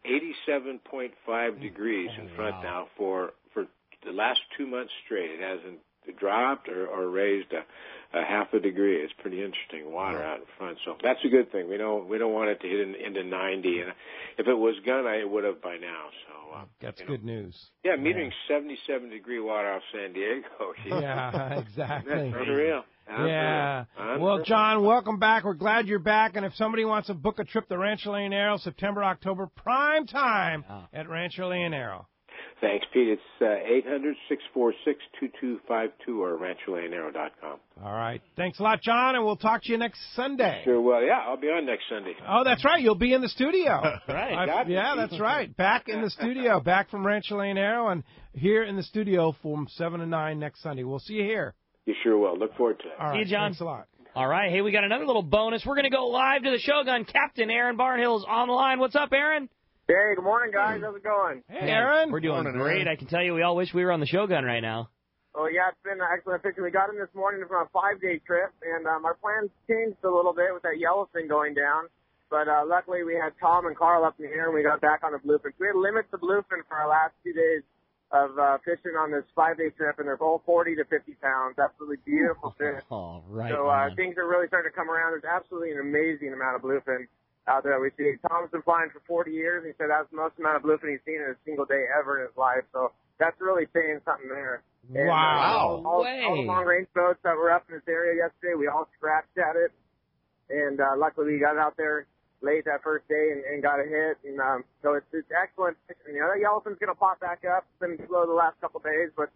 87.5 degrees in front now for the last 2 months straight. It hasn't dropped or raised a half a degree. It's pretty interesting water out in front. So that's a good thing. We don't want it to hit into 90. And if it was gonna, it would have by now. So that's good news. Yeah, metering 77-degree water off San Diego. Yeah, exactly. That's unreal. Yeah. Well, John, welcome back. We're glad you're back. And if somebody wants to book a trip to Rancho Leonero, September, October, prime time at Rancho Leonero. Thanks, Pete. It's 800-646-2252 or rancholeonero.com. All right. Thanks a lot, John, and we'll talk to you next Sunday. Sure. Well, yeah, I'll be on next Sunday. Oh, that's right. You'll be in the studio. Right. Yeah, that's right. Back in the studio, back from Rancho Leonero, and here in the studio from 7 to 9 next Sunday. We'll see you here. You sure will. Look forward to it. All right. See you, John. Thanks a lot. All right. Hey, we got another little bonus. We're going to go live to the Shogun. Captain Aaron Barnhill's on the line. What's up, Aaron? Hey, good morning, guys. How's it going? Hey, Aaron. We're doing great. I can tell you we all wish we were on the Shogun right now. Oh, yeah, it's been excellent fishing. We got in this morning from a 5-day trip, and our plans changed a little bit with that yellowfin going down. But luckily we had Tom and Carl up in the air, and we got back on the bluefin. We had limits of bluefin for our last 2 days of fishing on this 5-day trip, and they're both 40 to 50 pounds. Absolutely beautiful fish. Oh, right. So things are really starting to come around. There's absolutely an amazing amount of bluefin out there we see. Tom's been flying for 40 years. He said that's the most amount of bluefin he's seen in a single day ever in his life. So that's really saying something there. And, wow. All the long-range boats that were up in this area yesterday, we all scratched at it. And luckily we got out there late that first day and got a hit. And so it's excellent fishing. That yellowfin's going to pop back up. It's been slow the last couple of days. But,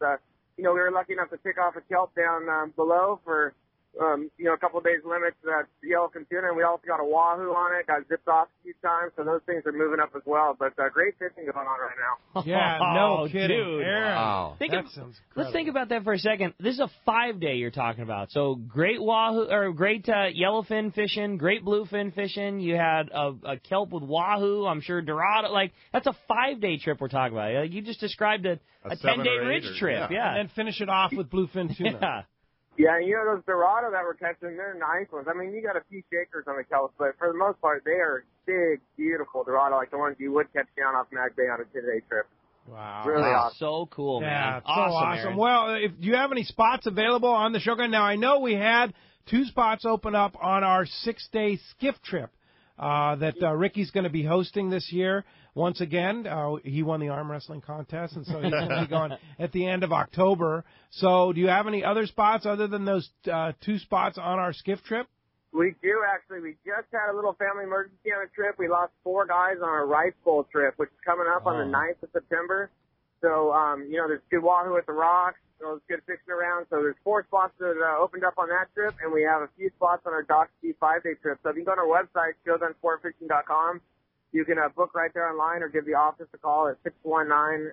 we were lucky enough to pick off a kelp down below for a couple of days limit to that yellowfin tuna, and we also got a wahoo on it, got zipped off a few times, so those things are moving up as well. But great fishing going on right now. Yeah, no kidding. Dude. Wow. Let's think about that for a second. This is a 5-day you're talking about. So great wahoo or great yellowfin fishing, great bluefin fishing. You had a kelp with wahoo. I'm sure dorado. Like that's a 5-day trip we're talking about. Like, you just described a 10-day ridge trip. Yeah, and then finish it off with bluefin tuna. Yeah. Yeah, those dorado that we're catching, they're nice ones. I mean, you got a few shakers on the kelp, but for the most part, they are big, beautiful dorado, like the ones you would catch down off Mag Bay on a 10-day trip. Wow. Really awesome. So cool, man. Yeah, Awesome. Aaron. Well, do you have any spots available on the Shogun? Now, I know we had 2 spots open up on our 6-day skiff trip that Ricky's going to be hosting this year. Once again, he won the arm wrestling contest, and so he's going to be going at the end of October. So do you have any other spots other than those 2 spots on our skiff trip? We do, actually. We just had a little family emergency on a trip. We lost 4 guys on our Rice Bowl trip, which is coming up on the 9th of September. So, there's good wahoo at the rocks. There's good fishing around. So there's 4 spots that opened up on that trip, and we have a few spots on our Dock Sea 5-day trip. So if you can go on our website, shogunsportfishing.com, you can book right there online or give the office a call at 619-226-8030.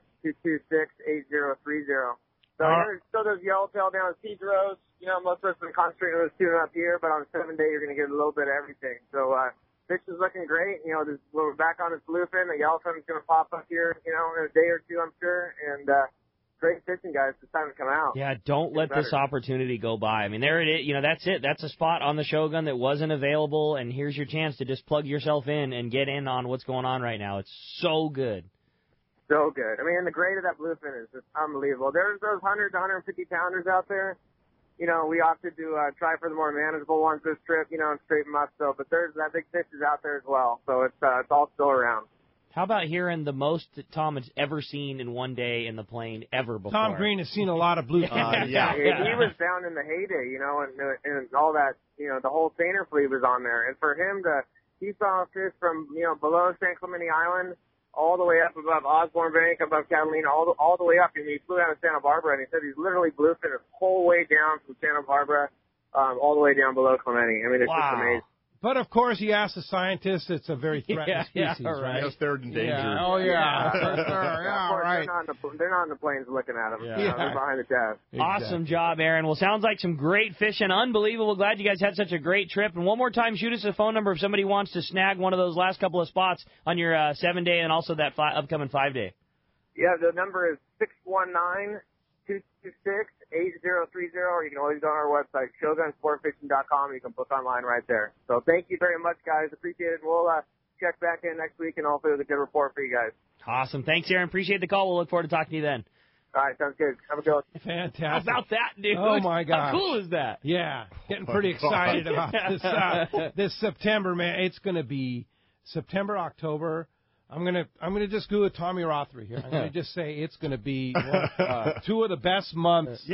So there's still those yellowtail down at Cedros. Most of us have been concentrating on those tuna up here, but on a 7-day, you're going to get a little bit of everything. So fish is looking great. We're back on this bluefin. The yellowfin's going to pop up here, in a day or 2, I'm sure. And great fishing, guys. It's time to come out. Yeah, don't let this opportunity go by. I mean, there it is. That's it. That's a spot on the Shogun that wasn't available, and here's your chance to just plug yourself in and get in on what's going on right now. It's so good. So good. I mean, and the grade of that bluefin is just unbelievable. There's those 100 to 150 pounders out there. We opted to try for the more manageable ones this trip, and straighten them up. So, but there's that big fish is out there as well. So it's all still around. How about hearing the most that Tom has ever seen in one day in the plane ever before? Tom Green has seen a lot of bluefin. He was down in the heyday, and all that, the whole seiner fleet was on there. And for him he saw fish from, below San Clemente Island all the way up above Osborne Bank, above Catalina, all the way up. And he flew down to Santa Barbara, and he said he's literally bluefin his whole way down from Santa Barbara all the way down below Clemente. I mean, it's just amazing. But, of course, he asked the scientists, it's a very threatened species, right? Yes, they're in danger. Yeah. Oh, yeah. For sure. Yeah, right. They're not in the planes looking at them. They're behind the desk. Exactly. Awesome job, Aaron. Well, sounds like some great fishing. Unbelievable. Glad you guys had such a great trip. And one more time, shoot us a phone number if somebody wants to snag one of those last couple of spots on your 7-day and also that upcoming 5-day. Yeah, the number is 226-8030, or you can always go on our website, shogunsportfishing.com. You can book online right there. So thank you very much, guys. Appreciate it. We'll check back in next week, and hopefully with a good report for you guys. Awesome. Thanks, Aaron. Appreciate the call. We'll look forward to talking to you then. All right, sounds good. Have a good one. Fantastic. How about that, dude? Oh, my gosh. How cool is that? Yeah, getting pretty excited about this September, man. It's going to be September, October. I'm gonna just go with Tommy Rothery here. I'm going to just say it's going to be two of the best months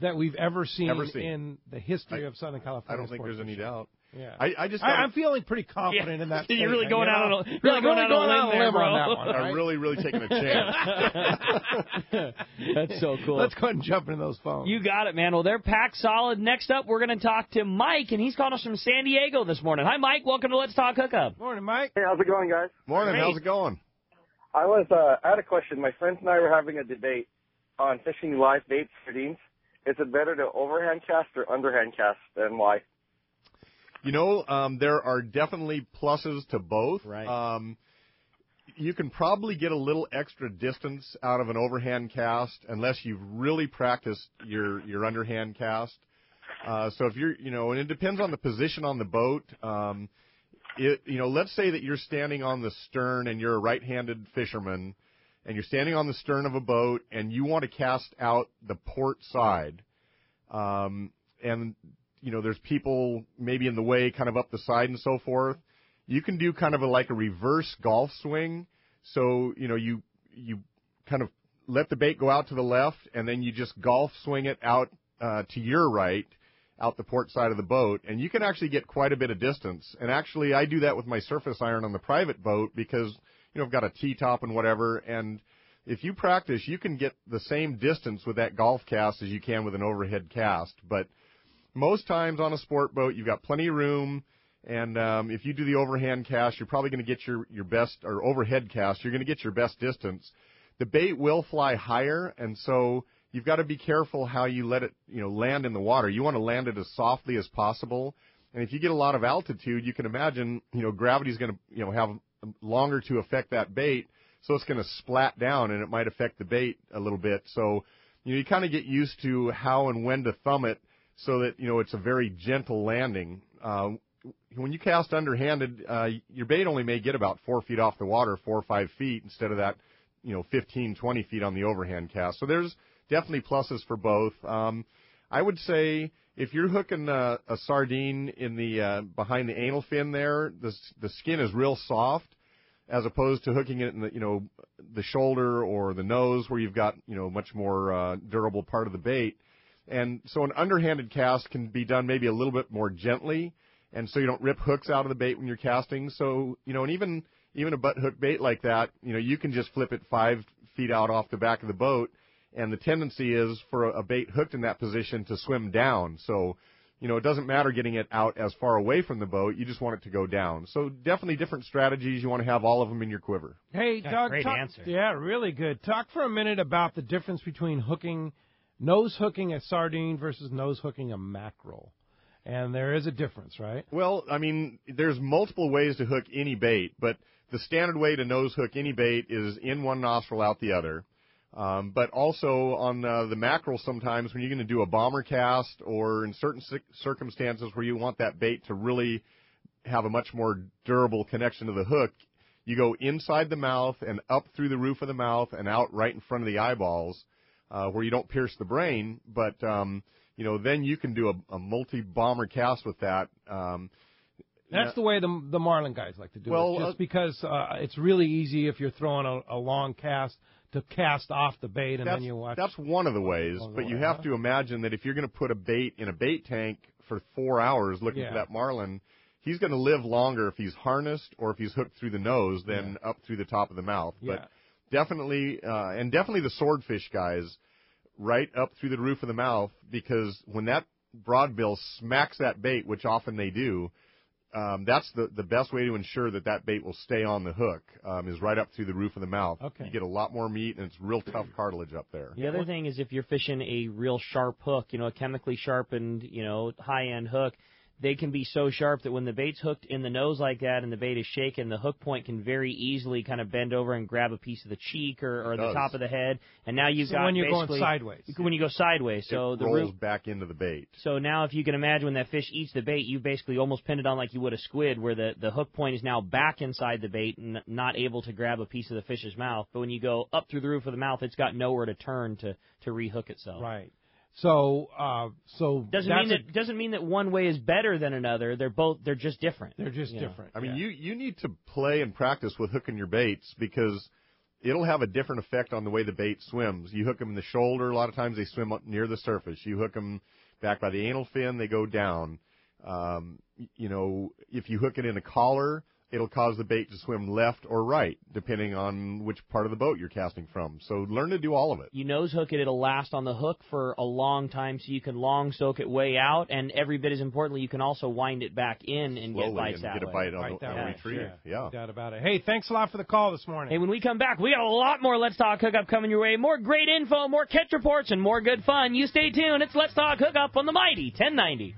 that we've ever seen in the history of Southern California. I don't think there's any doubt. Yeah, I'm feeling pretty confident in that. You're really going out on a limb on that one. I'm really taking a chance. That's so cool. Let's go ahead and jump into those phones. You got it, man. Well, they're packed solid. Next up, we're going to talk to Mike, and he's calling us from San Diego this morning. Hi, Mike. Welcome to Let's Talk Hookup. Morning, Mike. Hey, how's it going, guys? Morning. Great. How's it going? I had a question. My friends and I were having a debate on fishing live bait sardines. Is it better to overhand cast or underhand cast, and why? You know, there are definitely pluses to both. Right. You can probably get a little extra distance out of an overhand cast unless you've really practiced your underhand cast. So if and it depends on the position on the boat. Let's say that you're standing on the stern and you're a right-handed fisherman, and you're standing on the stern of a boat and you want to cast out the port side, and there's people maybe in the way, kind of up the side and so forth. You can do kind of like a reverse golf swing. So, you kind of let the bait go out to the left, and then you just golf swing it out to your right, out the port side of the boat, and you can actually get quite a bit of distance. And actually, I do that with my surface iron on the private boat because, I've got a T-top and whatever, and if you practice, you can get the same distance with that golf cast as you can with an overhead cast. But most times on a sport boat, you've got plenty of room, and if you do the overhand cast, you're probably going to get your best, or overhead cast, you're going to get your best distance. The bait will fly higher, and so you've got to be careful how you let it, land in the water. You want to land it as softly as possible, and if you get a lot of altitude, you can imagine, gravity's going to, have longer to affect that bait, so it's going to splat down, and it might affect the bait a little bit. So, you kind of get used to how and when to thumb it, so that, it's a very gentle landing. When you cast underhanded, your bait only may get about 4 feet off the water, 4 or 5 feet, instead of that, 15, 20 feet on the overhand cast. So there's definitely pluses for both. I would say if you're hooking a sardine in the behind the anal fin there, the skin is real soft, as opposed to hooking it in the, the shoulder or the nose, where you've got, much more durable part of the bait. And so an underhanded cast can be done maybe a little bit more gently, and so you don't rip hooks out of the bait when you're casting. So, and even a butt hook bait like that, you can just flip it 5 feet out off the back of the boat, and the tendency is for a bait hooked in that position to swim down. So, it doesn't matter getting it out as far away from the boat. You just want it to go down. So definitely different strategies. You want to have all of them in your quiver. Hey, Doug. Great answer. Yeah, really good. Talk for a minute about the difference between nose hooking a sardine versus nose hooking a mackerel. And there is a difference, right? Well, I mean, there's multiple ways to hook any bait, but the standard way to nose hook any bait is in one nostril, out the other. But also on the mackerel, sometimes when you're going to do a bomber cast, or in certain circumstances where you want that bait to really have a much more durable connection to the hook, you go inside the mouth and up through the roof of the mouth and out right in front of the eyeballs, where you don't pierce the brain, but then you can do a multi-bomber cast with that. That's the way the marlin guys like to do it, just because it's really easy if you're throwing a long cast to cast off the bait, and then you watch. That's one of the ways, but you have to imagine that if you're going to put a bait in a bait tank for 4 hours looking for that marlin, he's going to live longer if he's harnessed or if he's hooked through the nose than up through the top of the mouth. But definitely the swordfish guys, right up through the roof of the mouth, because when that broadbill smacks that bait, which often they do, that's the best way to ensure that bait will stay on the hook, is right up through the roof of the mouth. Okay. You get a lot more meat, and it's real tough cartilage up there. The other thing is if you're fishing a real sharp hook, a chemically sharpened, high-end hook, they can be so sharp that when the bait's hooked in the nose like that and the bait is shaken, the hook point can very easily kind of bend over and grab a piece of the cheek or the top of the head. And now you've got when you're going basically sideways. When you go sideways, so it the rolls back into the bait. So now, if you can imagine when that fish eats the bait, you basically almost pinned it on like you would a squid, where the hook point is now back inside the bait and not able to grab a piece of the fish's mouth. But when you go up through the roof of the mouth, it's got nowhere to turn to rehook itself. Right. So doesn't mean that one way is better than another. They're just different. They're just different. I mean, you need to play and practice with hooking your baits, because it'll have a different effect on the way the bait swims. You hook them in the shoulder, a lot of times they swim up near the surface. You hook them back by the anal fin, they go down. If you hook it in a collar, it'll cause the bait to swim left or right, depending on which part of the boat you're casting from. So learn to do all of it. You nose hook it, it'll last on the hook for a long time, so you can long soak it way out, and every bit as importantly, you can also wind it back in and slowly get bites and that get way. a bite on the retrieve. Sure. Yeah. No doubt about it. Hey, thanks a lot for the call this morning. Hey, when we come back, we got a lot more Let's Talk Hookup coming your way. More great info, more catch reports, and more good fun. You stay tuned. It's Let's Talk Hookup on the Mighty 1090.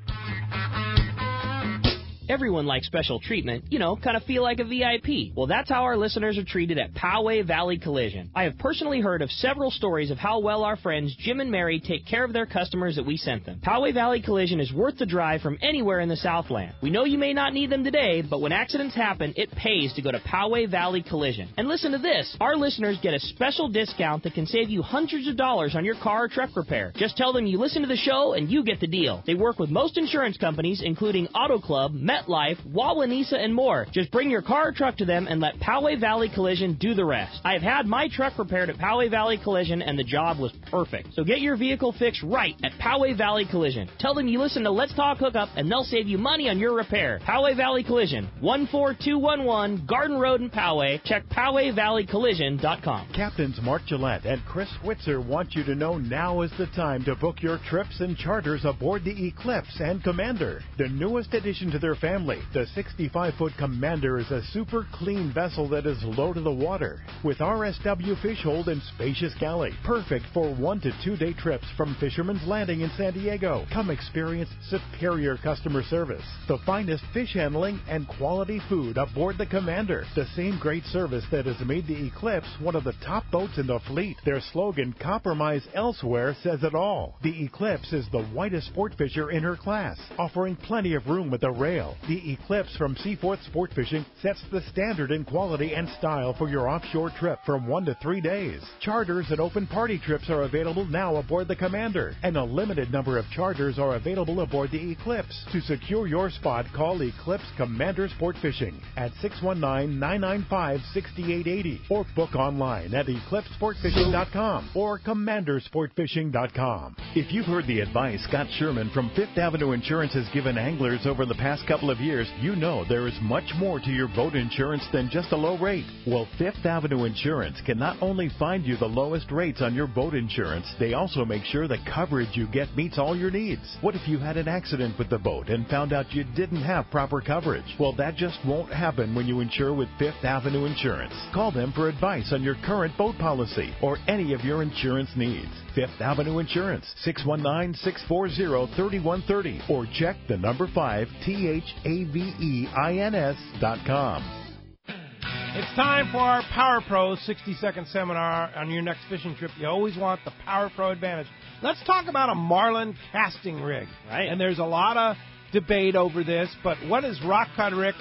Everyone likes special treatment, kind of feel like a VIP. Well, that's how our listeners are treated at Poway Valley Collision. I have personally heard of several stories of how well our friends Jim and Mary take care of their customers that we sent them. Poway Valley Collision is worth the drive from anywhere in the Southland. We know you may not need them today, but when accidents happen, it pays to go to Poway Valley Collision. And listen to this. Our listeners get a special discount that can save you hundreds of dollars on your car or truck repair. Just tell them you listen to the show and you get the deal. They work with most insurance companies, including Auto Club, MetLife, Wawanesa, and more. Just bring your car or truck to them and let Poway Valley Collision do the rest. I have had my truck repaired at Poway Valley Collision, and the job was perfect. So get your vehicle fixed right at Poway Valley Collision. Tell them you listen to Let's Talk Hookup, and they'll save you money on your repair. Poway Valley Collision, 14211 Garden Road in Poway. Check PowayValleyCollision.com. Captains Mark Gillette and Chris Switzer want you to know now is the time to book your trips and charters aboard the Eclipse and Commander, the newest addition to their family. The 65-foot Commander is a super clean vessel that is low to the water, with RSW fish hold and spacious galley. Perfect for 1 to 2 day trips from Fisherman's Landing in San Diego. Come experience superior customer service, the finest fish handling, and quality food aboard the Commander. The same great service that has made the Eclipse one of the top boats in the fleet. Their slogan, "Compromise Elsewhere," says it all. The Eclipse is the whitest sport fisher in her class, offering plenty of room at the rail. The Eclipse from Seaforth Sport Fishing sets the standard in quality and style for your offshore trip from 1 to 3 days. Charters and open party trips are available now aboard the Commander, and a limited number of charters are available aboard the Eclipse. To secure your spot, call Eclipse Commander Sport Fishing at 619-995-6880 or book online at eclipsesportfishing.com or commandersportfishing.com. If you've heard the advice Scott Sherman from Fifth Avenue Insurance has given anglers over the past couple of years, you know there is much more to your boat insurance than just a low rate. Well, Fifth Avenue Insurance can not only find you the lowest rates on your boat insurance, they also make sure the coverage you get meets all your needs. What if you had an accident with the boat and found out you didn't have proper coverage? Well, that just won't happen when you insure with Fifth Avenue Insurance. Call them for advice on your current boat policy or any of your insurance needs. Fifth Avenue Insurance, 619-640-3130, or check the number 5 THAVEINS.com. It's time for our Power Pro 60-second seminar on your next fishing trip. You always want the Power Pro advantage. Let's talk about a marlin casting rig. Right. And there's a lot of debate over this, but what is Rock Cod Rick?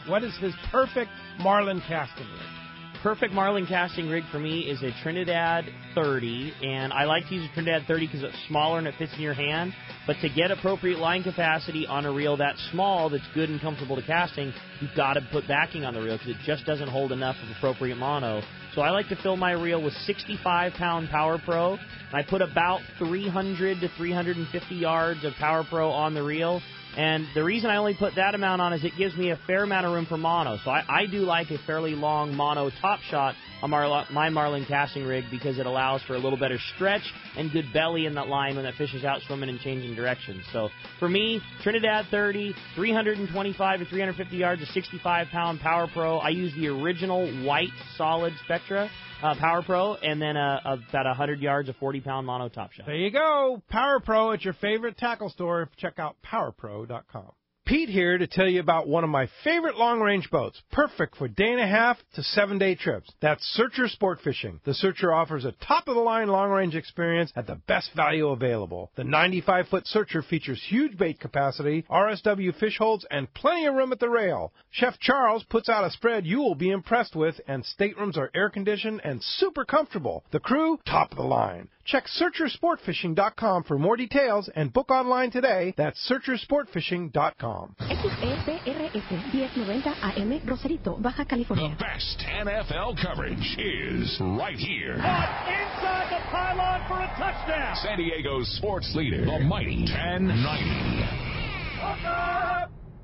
What is his perfect marlin casting rig? Perfect marlin casting rig for me is a Trinidad 30, and I like to use a Trinidad 30 because it's smaller and it fits in your hand. But to get appropriate line capacity on a reel that small that's good and comfortable to casting, you've got to put backing on the reel because it just doesn't hold enough of appropriate mono. So I like to fill my reel with 65-pound Power Pro, and I put about 300 to 350 yards of Power Pro on the reel. And the reason I only put that amount on is it gives me a fair amount of room for mono. So I do like a fairly long mono top shot on my marlin casting rig because it allows for a little better stretch and good belly in that line when that fish is out swimming and changing directions. So for me, Trinidad 30, 325 to 350 yards, a 65-pound Power Pro. I use the original white solid spec Spectra Power Pro, and then about 100 yards of 40-pound mono top shot. There you go. Power Pro at your favorite tackle store. Check out powerpro.com. Pete here to tell you about one of my favorite long-range boats, perfect for day-and-a-half to 7-day trips. That's Searcher Sport Fishing. The Searcher offers a top-of-the-line long-range experience at the best value available. The 95-foot Searcher features huge bait capacity, RSW fish holds, and plenty of room at the rail. Chef Charles puts out a spread you will be impressed with, and staterooms are air-conditioned and super comfortable. The crew, top of the line. Check SearcherSportFishing.com for more details and book online today. That's SearcherSportFishing.com. XEPRS 1090 AM Rosarito, Baja California. The best NFL coverage is right here. Inside the pylon for a touchdown. San Diego's sports leader, the mighty 1090.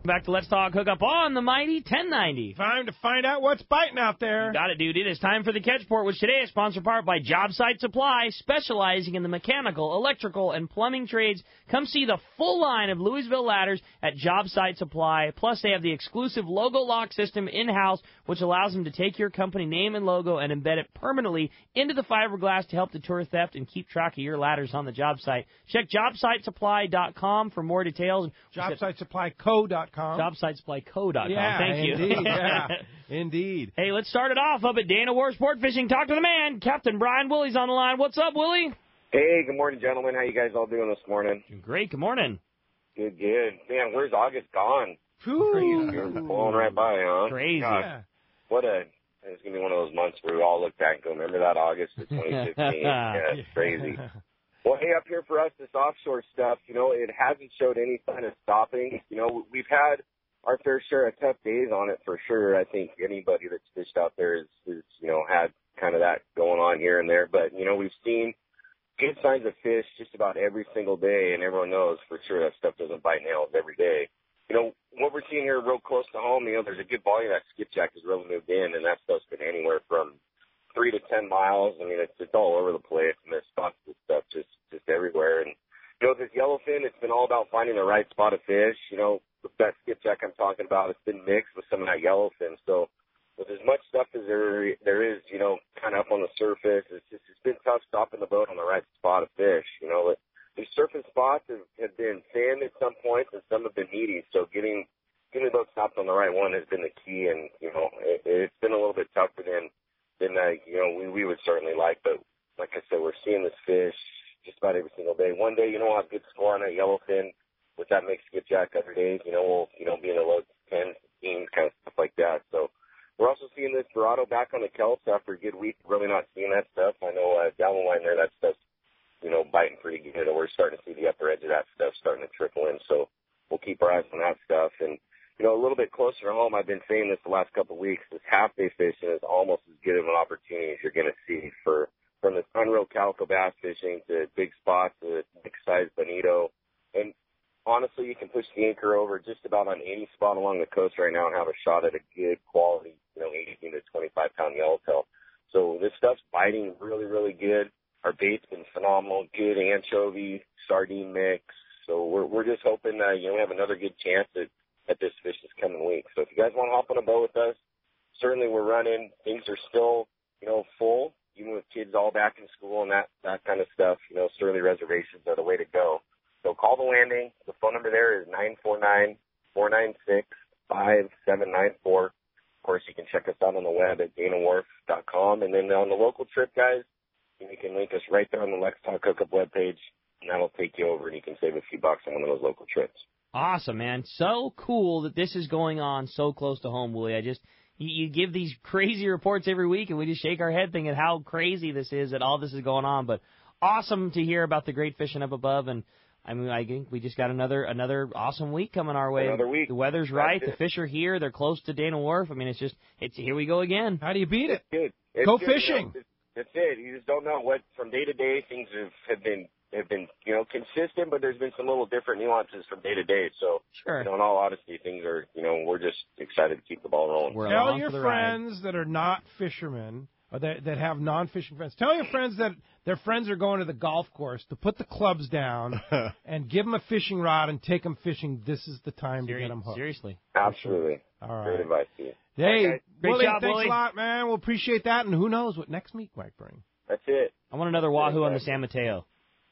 Back to Let's Talk Hookup on the mighty 1090. Time to find out what's biting out there. You got it, dude. It is time for the Catch Report, which today is sponsored part by Job Site Supply, specializing in the mechanical, electrical, and plumbing trades. Come see the full line of Louisville ladders at Job Site Supply. Plus, they have the exclusive logo lock system in-house, which allows them to take your company name and logo and embed it permanently into the fiberglass to help deter theft and keep track of your ladders on the job site. Check JobSiteSupply.com for more details. JobSiteSupplyCo.com. JobSiteSupplyCo.com. Yeah, Thank you. Indeed, yeah. Indeed. Hey, let's start it off up at Dana War Sport Fishing. Talk to the man, Captain Brian Willie's on the line. What's up, Willie? Hey, good morning, gentlemen. How you guys all doing this morning? Great. Good morning. Good, good. Man, where's August gone? Crazy. Blowing right by, huh? Crazy. Gosh, Yeah. It's going to be one of those months where we all look back and go, remember that August of 2015? Yeah, it's crazy. Well, hey, up here for us, this offshore stuff, it hasn't showed any sign of stopping. We've had our fair share of tough days on it for sure. I think anybody that's fished out there is had kind of that going on here and there. But, we've seen good signs of fish just about every single day, and everyone knows for sure that stuff doesn't bite nails every day. What we're seeing here real close to home, there's a good volume that skipjack has really moved in, and that stuff's been anywhere from 3 to 10 miles. I mean, it's all over the place, and there's spots and stuff just everywhere. And, this yellowfin, it's been all about finding the right spot of fish. That skipjack I'm talking about, it's been mixed with some of that yellowfin. So with as much stuff as there is, kind of up on the surface, it's been tough stopping the boat on the right spot of fish. These surface spots have been sand at some points, and some have been meaty. So getting the boat stopped on the right one has been the key. And, it's been a little bit tougher than we would certainly like. But like I said, we're seeing this fish just about every single day. One day, we'll have a good score on that yellowfin with that mixed skipjack. Other days, we'll be in the low 10, 15, kind of stuff like that. So we're also seeing this Dorado back on the kelps after a good week. Really not seeing that stuff. I know down the line there, that stuff's, biting pretty good. We're starting to see the upper edge of that stuff starting to trickle in. So we'll keep our eyes on that stuff. And, a little bit closer to home, I've been saying this the last couple of weeks, this half-day fishing is almost as good of an opportunity as you're going to see from this unreal calico bass fishing to big spots to big-sized bonito. And honestly, you can push the anchor over just about on any spot along the coast right now and have a shot at a good quality, 18 to 25-pound yellowtail. So this stuff's biting really, really good. Our bait's been phenomenal, good anchovy, sardine mix. So we're just hoping that, we have another good chance at this fish this coming week. So if you guys want to hop on a boat with us, certainly we're running. Things are still, full, even with kids all back in school and that kind of stuff. Certainly reservations are the way to go. So call the landing. The phone number there is 949-496-5794. Of course, you can check us out on the web at danawharf.com. And then on the local trip, guys, you can link us right there on the Let's Talk Hookup webpage, and that'll take you over, and you can save a few bucks on one of those local trips. Awesome, man. So cool that this is going on so close to home, Willie. You give these crazy reports every week, and we just shake our head thinking how crazy this is that all this is going on. But awesome to hear about the great fishing up above. And, I think we just got another awesome week coming our way. Another week. The weather's right. The fish are here. They're close to Dana Wharf. It's here we go again. How do you beat it? It's good. Go fishing. That's it. You just don't know what from day to day things have been consistent, but there's been some little different nuances from day to day. So, sure. In all honesty, things are, we're just excited to keep the ball rolling. Tell your friends that are not fishermen, or that have non-fishing friends. Tell your friends that their friends are going to the golf course to put the clubs down and give them a fishing rod and take them fishing. This is the time to get them hooked. Seriously. Absolutely. All right. Great advice to you. Hey, Great Willie, job, thanks Willie. a lot, man. We'll appreciate that, and who knows what next week might bring. That's it. I want another Wahoo on the San Mateo.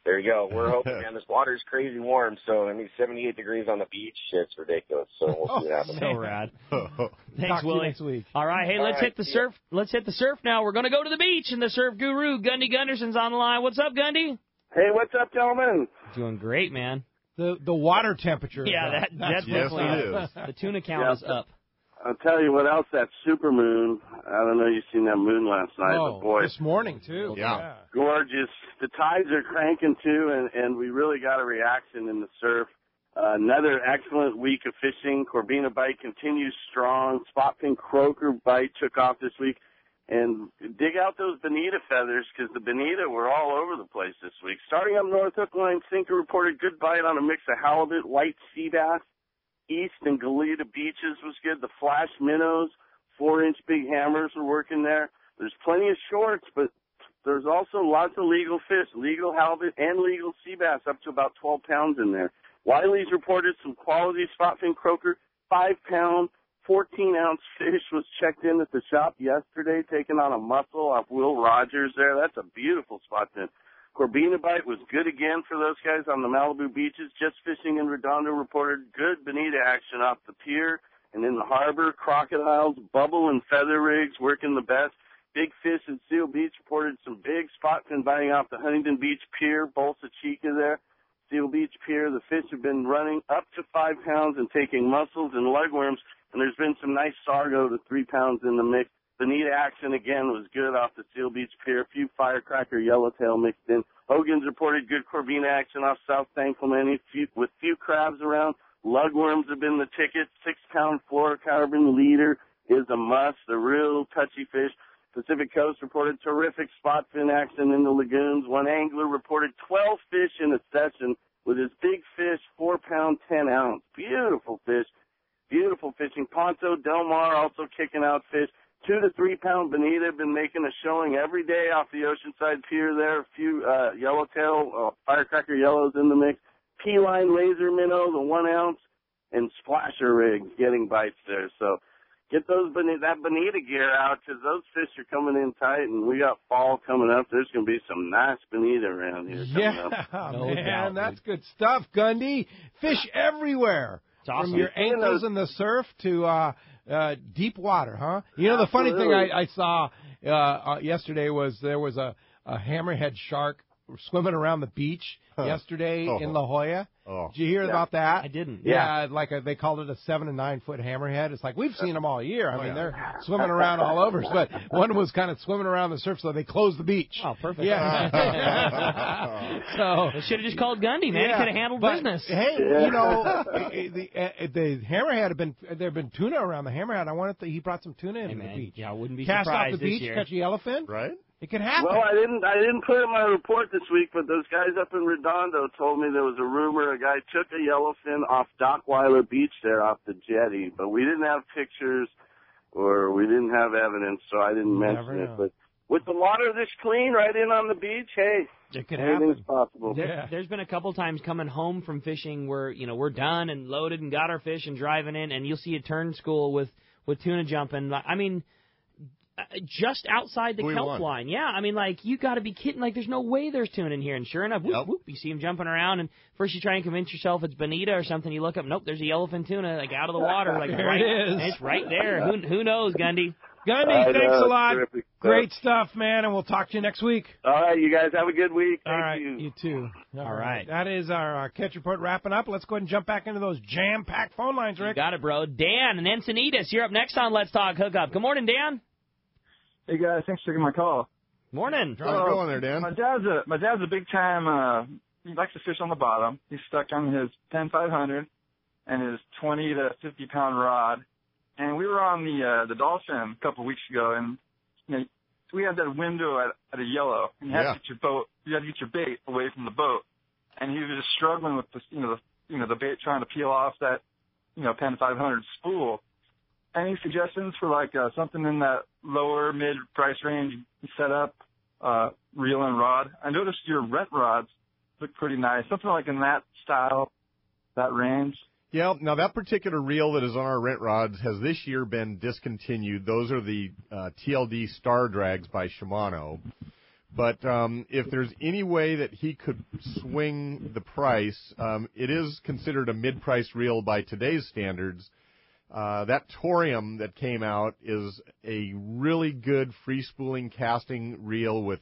There you go. We're hoping, man. This water's crazy warm, so 78 degrees on the beach. It's ridiculous. So we'll see what happens. So rad. Talk Thanks, to you Willie. next week. All right, hey, let's hit the surf. Let's hit the surf now. We're going to go to the beach, and the surf guru, Gundy Gunderson's on the line. What's up, Gundy? Hey, what's up, gentlemen? Doing great, man. The water temperature. Yeah, is that's definitely it is. The tuna count is up. I'll tell you what else, that super moon. I don't know if you've seen that moon last night, but boy, this morning, too. Yeah. gorgeous. The tides are cranking, too, and we really got a reaction in the surf. Another excellent week of fishing. Corbina bite continues strong. Spot fin croaker bite took off this week. And dig out those bonita feathers, because the bonita were all over the place this week. Starting up north, hook line sinker reported good bite on a mix of halibut, white sea bass. East and Goleta beaches was good. The flash minnows, 4-inch big hammers were working there. There's plenty of shorts, but there's also lots of legal fish, legal halibut and legal sea bass, up to about 12 pounds in there. Wiley's reported some quality spot fin croaker, 5-pound, 14-ounce fish was checked in at the shop yesterday, taking on a mussel off Will Rogers there. That's a beautiful spot fin. Corbina bite was good again for those guys on the Malibu beaches. Just Fishing in Redondo reported good bonita action off the pier and in the harbor. Crocodiles, bubble, and feather rigs working the best. Big Fish and Seal Beach reported some big spot fin biting off the Huntington Beach Pier, Bolsa Chica there. Seal Beach Pier, the fish have been running up to 5 pounds and taking mussels and lugworms, and there's been some nice sargo to 3 pounds in the mix. Bonita action again was good off the Seal Beach Pier. A few firecracker yellowtail mixed in. Hogan's reported good Corbina action off South San Clemente with few crabs around. Lugworms have been the ticket. 6-pound fluorocarbon leader is a must. A real touchy fish. Pacific Coast reported terrific spot fin action in the lagoons. One angler reported 12 fish in a session with his big fish, 4-pound, 10-ounce. Beautiful fish. Beautiful fishing. Ponto, Del Mar also kicking out fish. 2 to 3 pound bonita have been making a showing every day off the Oceanside Pier there. A few yellowtail, firecracker yellows in the mix. P-line laser minnow, the 1 ounce, and splasher rigs getting bites there. So get that bonita gear out, because those fish are coming in tight, and we got fall coming up. There's going to be some nice bonita around here coming up. Man, that's good stuff, Gundy. Fish everywhere. It's awesome. From your ankles in the surf to deep water, huh? You know, the funny thing I saw yesterday was there was a hammerhead shark swimming around the beach yesterday in La Jolla. Did you hear about that? I didn't. Yeah, they called it a 7 to 9 foot hammerhead. It's like, we've seen them all year. I mean, they're swimming around all over. But one was kind of swimming around the surf, so they closed the beach. Oh, perfect. Yeah. So they should have just called Gundy, man. He could have handled business. Hey, you know, the hammerhead there have been tuna around the hammerhead. I wanted he brought some tuna into the beach. Yeah, I wouldn't be Cast surprised off the this beach, year. catch a yellowfin. Right? It can happen. Well, I didn't put it in my report this week, but those guys up in Redondo told me there was a rumor a guy took a yellowfin off Dockweiler Beach there off the jetty, but we didn't have pictures or we didn't have evidence, so I didn't mention it. But with the water this clean right in on the beach, hey, it could anything's happen. possible. There's been a couple times coming home from fishing where, you know, we're done and loaded and got our fish and driving in, and you'll see a turn school with tuna jumping. I mean, just outside the kelp line. Yeah, I mean, like, you got to be kidding. Like, there's no way there's tuna in here. And sure enough, whoop, whoop, you see them jumping around. And first you try and convince yourself it's bonita or something. You look up, nope, there's a yellowfin tuna, like, out of the water. Like, there right, it is. It's right there. Who knows, Gundy? Gundy, thanks a lot. Great stuff, man, and we'll talk to you next week. All right, you guys have a good week. Thank you. You too. All right. That is our catch report wrapping up. Let's go ahead and jump back into those jam-packed phone lines, Rick. You got it, bro. Dan and Encinitas, you're up next on Let's Talk Hookup. Good morning, Dan. Hey guys, thanks for taking my call. Morning. How's it going there, Dan? My dad's a big time. He likes to fish on the bottom. He's stuck on his 10-500 and his 20 to 50 pound rod. And we were on the Dolphin a couple of weeks ago, and you know, we had that window at a yellow, and you had to get your boat, you had to get your bait away from the boat. And he was just struggling with the bait, trying to peel off that 10-500 spool. Any suggestions for like something in that lower mid price range setup, reel and rod? I noticed your Rhett rods look pretty nice. Something like in that style, that range. Yeah, now that particular reel that is on our rent rods has this year been discontinued. Those are the TLD Star Drags by Shimano. But if there's any way that he could swing the price, it is considered a mid-price reel by today's standards. That Torium that came out is a really good free-spooling casting reel with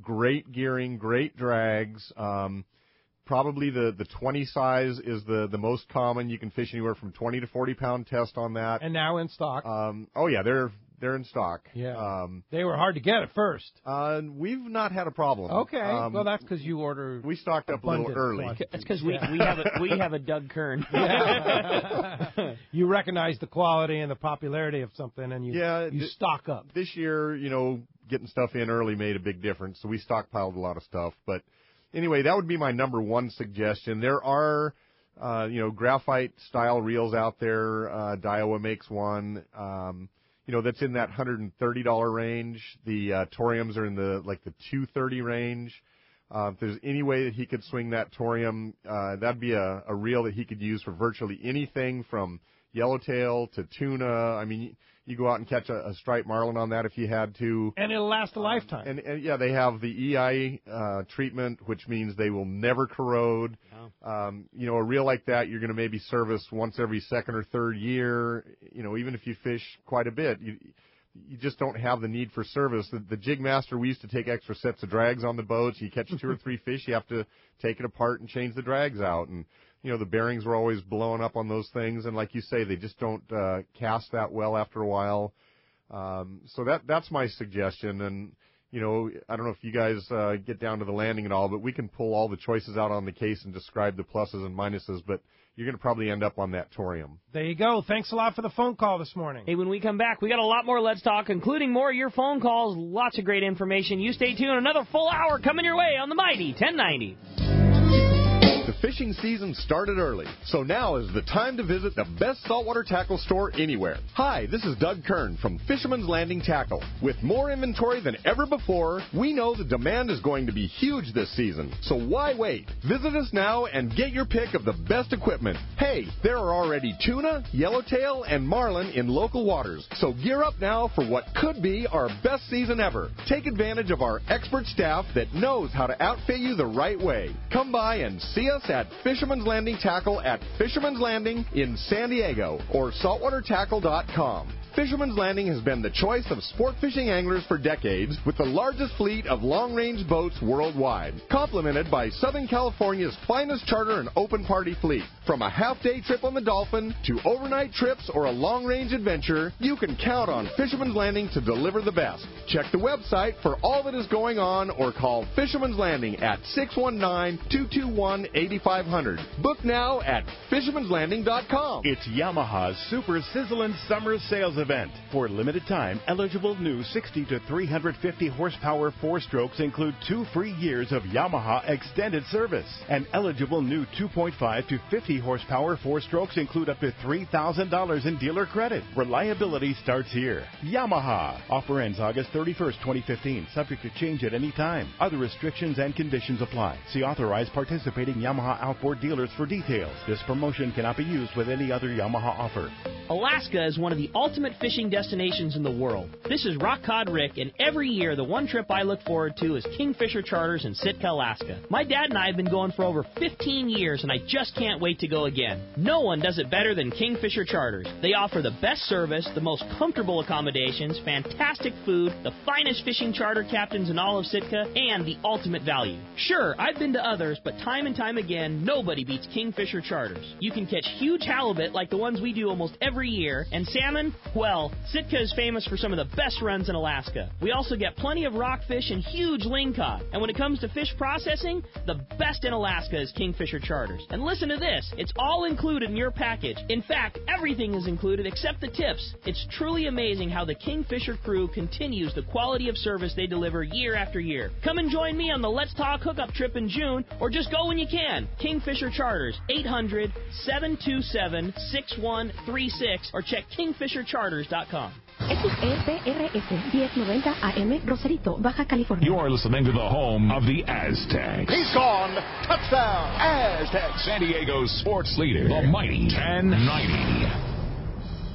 great gearing, great drags. Probably the 20 size is the most common. You can fish anywhere from 20 to 40 pound test on that. And now in stock. Oh yeah, they're in stock. Yeah. They were hard to get at first. We've not had a problem. Okay. Well, that's because you ordered. We stocked up a little early. It's because we have a Doug Kern. Yeah. You recognize the quality and the popularity of something, and you stock up. This year, getting stuff in early made a big difference, so we stockpiled a lot of stuff. But anyway, that would be my number one suggestion. There are, graphite-style reels out there. Daiwa makes one, that's in that $130 range. The Toriums are in the $230 range. If there's any way that he could swing that Torium, that'd be a reel that he could use for virtually anything from yellowtail to tuna. I mean, you go out and catch a striped marlin on that if you had to. And it'll last a lifetime. And they have the EI treatment, which means they will never corrode. Oh. A reel like that, you're going to maybe service once every second or third year. Even if you fish quite a bit, you just don't have the need for service. The Jig Master, we used to take extra sets of drags on the boats. You catch 2 or 3 fish, you have to take it apart and change the drags out. And the bearings were always blowing up on those things, and like you say, they just don't cast that well after a while. So that's my suggestion. And I don't know if you guys get down to the landing at all, but we can pull all the choices out on the case and describe the pluses and minuses. But you're going to probably end up on that Torium. There you go. Thanks a lot for the phone call this morning. Hey, when we come back, we got a lot more Let's Talk, including more of your phone calls. Lots of great information. You stay tuned. Another full hour coming your way on the Mighty 1090. The fishing season started early, so now is the time to visit the best saltwater tackle store anywhere. Hi, this is Doug Kern from Fisherman's Landing Tackle. With more inventory than ever before, we know the demand is going to be huge this season. So why wait? Visit us now and get your pick of the best equipment. Hey, there are already tuna, yellowtail, and marlin in local waters. So gear up now for what could be our best season ever. Take advantage of our expert staff that knows how to outfit you the right way. Come by and see us at Fisherman's Landing Tackle at Fisherman's Landing in San Diego or saltwatertackle.com. Fisherman's Landing has been the choice of sport fishing anglers for decades with the largest fleet of long-range boats worldwide, complemented by Southern California's finest charter and open party fleet. From a half-day trip on the Dolphin to overnight trips or a long-range adventure, you can count on Fisherman's Landing to deliver the best. Check the website for all that is going on or call Fisherman's Landing at 619-221-8500. Book now at fishermanslanding.com. It's Yamaha's Super Sizzlin' Summer Sales Event. For a limited time, eligible new 60 to 350 horsepower 4-strokes include 2 free years of Yamaha extended service. And eligible new 2.5 to 50 horsepower 4-strokes include up to $3,000 in dealer credit. Reliability starts here. Yamaha. Offer ends August 31st, 2015. Subject to change at any time. Other restrictions and conditions apply. See authorized participating Yamaha outboard dealers for details. This promotion cannot be used with any other Yamaha offer. Alaska is one of the ultimate fishing destinations in the world. This is Rock Cod Rick, and every year the one trip I look forward to is Kingfisher Charters in Sitka, Alaska. My dad and I have been going for over 15 years, and I just can't wait to go again. No one does it better than Kingfisher Charters. They offer the best service, the most comfortable accommodations, fantastic food, the finest fishing charter captains in all of Sitka, and the ultimate value. Sure, I've been to others, but time and time again, nobody beats Kingfisher Charters. You can catch huge halibut like the ones we do almost every year, and salmon, well, Sitka is famous for some of the best runs in Alaska. We also get plenty of rockfish and huge lingcod. And when it comes to fish processing, the best in Alaska is Kingfisher Charters. And listen to this, it's all included in your package. In fact, everything is included except the tips. It's truly amazing how the Kingfisher crew continues the quality of service they deliver year after year. Come and join me on the Let's Talk Hookup trip in June, or just go when you can. Kingfisher Charters, 800-727-6136, or check kingfishercharters.com. XEPRS 1090 AM, Rosarito, Baja California. You're listening to the home of the Aztecs. He's gone. Touchdown, Aztecs. San Diego's sports leader, the mighty 1090.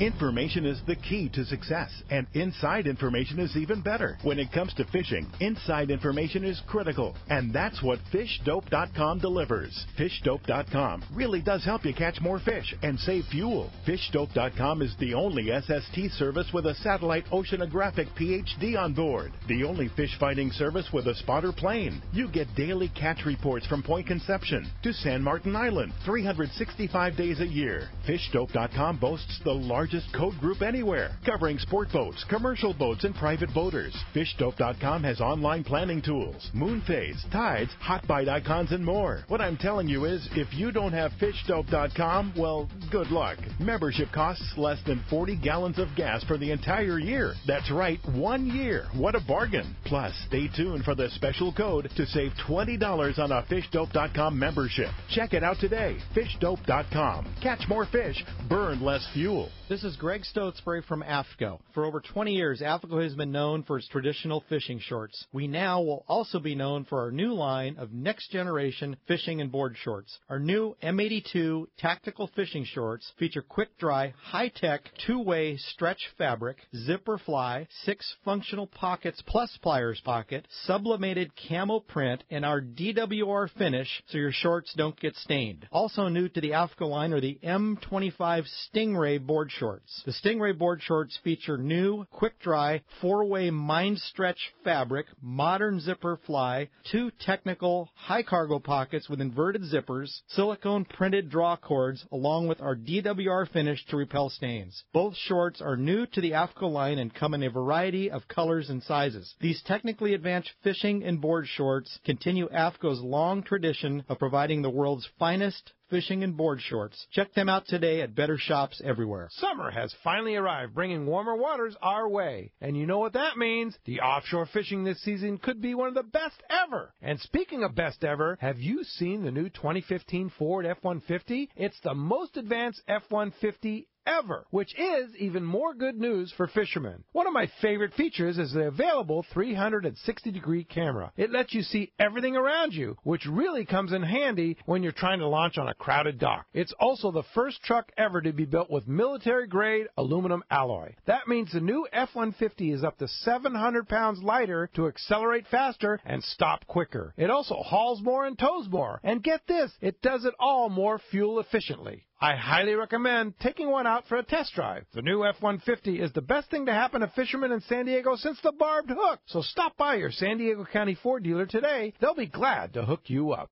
Information is the key to success, and inside information is even better. When it comes to fishing, inside information is critical, and that's what FishDope.com delivers. FishDope.com really does help you catch more fish and save fuel. FishDope.com is the only SST service with a satellite oceanographic PhD on board. The only fish finding service with a spotter plane. You get daily catch reports from Point Conception to San Martin Island, 365 days a year. FishDope.com boasts the largest code group anywhere, covering sport boats, commercial boats, and private boaters. FishDope.com has online planning tools, moon phase, tides, hot bite icons, and more. What I'm telling you is, if you don't have FishDope.com, well, good luck. Membership costs less than 40 gallons of gas for the entire year. That's right, 1 year. What a bargain. Plus, stay tuned for the special code to save $20 on a FishDope.com membership. Check it out today. FishDope.com. Catch more fish, burn less fuel. This is Greg Stotesbury from AFCO. For over 20 years, AFCO has been known for its traditional fishing shorts. We now will also be known for our new line of next-generation fishing and board shorts. Our new M82 tactical fishing shorts feature quick-dry, high-tech, two-way stretch fabric, zipper fly, 6 functional pockets plus pliers pocket, sublimated camo print, and our DWR finish so your shorts don't get stained. Also new to the AFCO line are the M25 Stingray board shorts. The Stingray board shorts feature new, quick-dry, 4-way mind stretch fabric, modern zipper fly, 2 technical high-cargo pockets with inverted zippers, silicone printed draw cords, along with our DWR finish to repel stains. Both shorts are new to the AFCO line and come in a variety of colors and sizes. These technically advanced fishing and board shorts continue AFCO's long tradition of providing the world's finest fishing and board shorts. Check them out today at better shops everywhere. Summer has finally arrived, bringing warmer waters our way. And you know what that means? The offshore fishing this season could be one of the best ever. And speaking of best ever, have you seen the new 2015 Ford F-150? It's the most advanced F-150 ever, which is even more good news for fishermen. One of my favorite features is the available 360-degree camera. It lets you see everything around you, which really comes in handy when you're trying to launch on a crowded dock. It's also the first truck ever to be built with military-grade aluminum alloy. That means the new F-150 is up to 700 pounds lighter to accelerate faster and stop quicker. It also hauls more and tows more. And get this, it does it all more fuel efficiently. I highly recommend taking one out for a test drive. The new F-150 is the best thing to happen to fishermen in San Diego since the barbed hook. So stop by your San Diego County Ford dealer today. They'll be glad to hook you up.